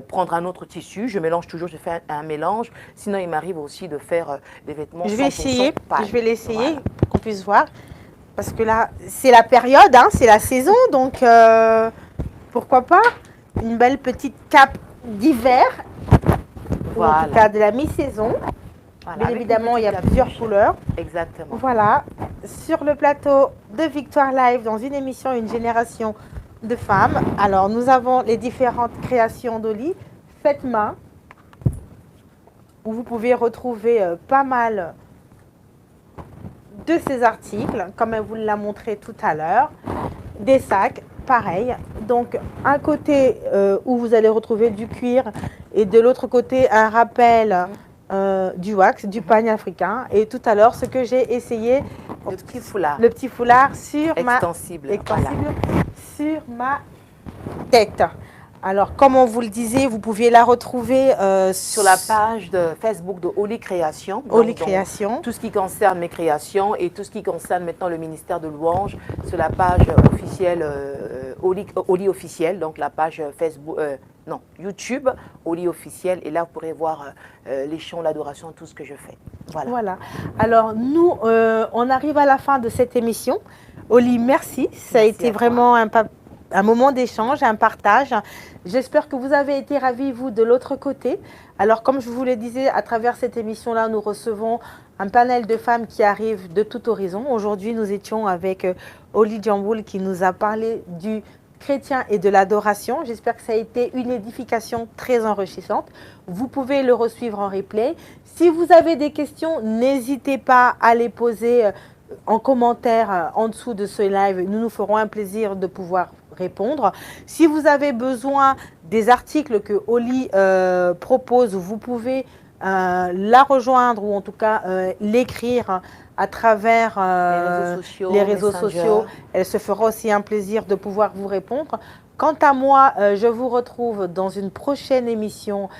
prendre un autre tissu. Je mélange toujours, je fais un mélange. Sinon, il m'arrive aussi de faire des vêtements 100% Je vais essayer, pagne. je vais l'essayer Voilà. pour qu'on puisse voir. Parce que là, c'est la période, hein, c'est la saison. Donc, pourquoi pas une belle petite cape d'hiver, ou en tout cas de la mi-saison. Voilà, Bien évidemment, il y a plusieurs couleurs. Exactement. Voilà, sur le plateau de Victoire Live, dans une émission Une génération de femmes. Alors, nous avons les différentes créations d'Oli, faites main, où vous pouvez retrouver pas mal de ces articles, comme elle vous l'a montré tout à l'heure. Des sacs, pareil. Donc, un côté où vous allez retrouver du cuir et de l'autre côté, un rappel du wax, du pagne africain. Et tout à l'heure, ce que j'ai essayé, Le petit foulard. le petit foulard sur Extensible. ma, Voilà. sur ma tête. Alors, comme on vous le disait, vous pouviez la retrouver sur la page de Facebook de Oli Création. Oli Création. Tout ce qui concerne mes créations et tout ce qui concerne maintenant le ministère de Louange, sur la page officielle Oli officiel, donc la page Facebook, non, YouTube, Oli officiel. Et là, vous pourrez voir les chants, l'adoration, tout ce que je fais. Voilà. Voilà. Alors, nous, on arrive à la fin de cette émission. Oli, merci. Ça a été vraiment un moment d'échange, un partage. J'espère que vous avez été ravis, vous, de l'autre côté. Alors, comme je vous le disais, à travers cette émission-là, nous recevons un panel de femmes qui arrivent de tout horizon. Aujourd'hui, nous étions avec Oli Djamboul qui nous a parlé du chrétien et de l'adoration. J'espère que ça a été une édification très enrichissante. Vous pouvez le resuivre en replay. Si vous avez des questions, n'hésitez pas à les poser en commentaire en dessous de ce live. Nous nous ferons un plaisir de pouvoir répondre. Si vous avez besoin des articles que Oli propose, vous pouvez la rejoindre ou en tout cas l'écrire à travers les réseaux sociaux. Elle se fera aussi un plaisir de pouvoir vous répondre. Quant à moi, je vous retrouve dans une prochaine émission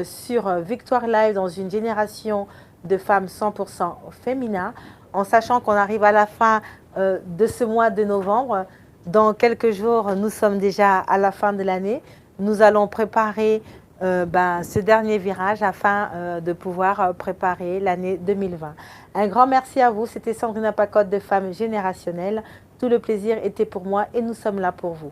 sur Victoire Live, dans une génération de femmes 100% féminin, en sachant qu'on arrive à la fin de ce mois de novembre. Dans quelques jours, nous sommes déjà à la fin de l'année. Nous allons préparer ce dernier virage afin de pouvoir préparer l'année 2020. Un grand merci à vous. C'était Sandrina Pacotte de Femmes Générationnelles. Tout le plaisir était pour moi et nous sommes là pour vous.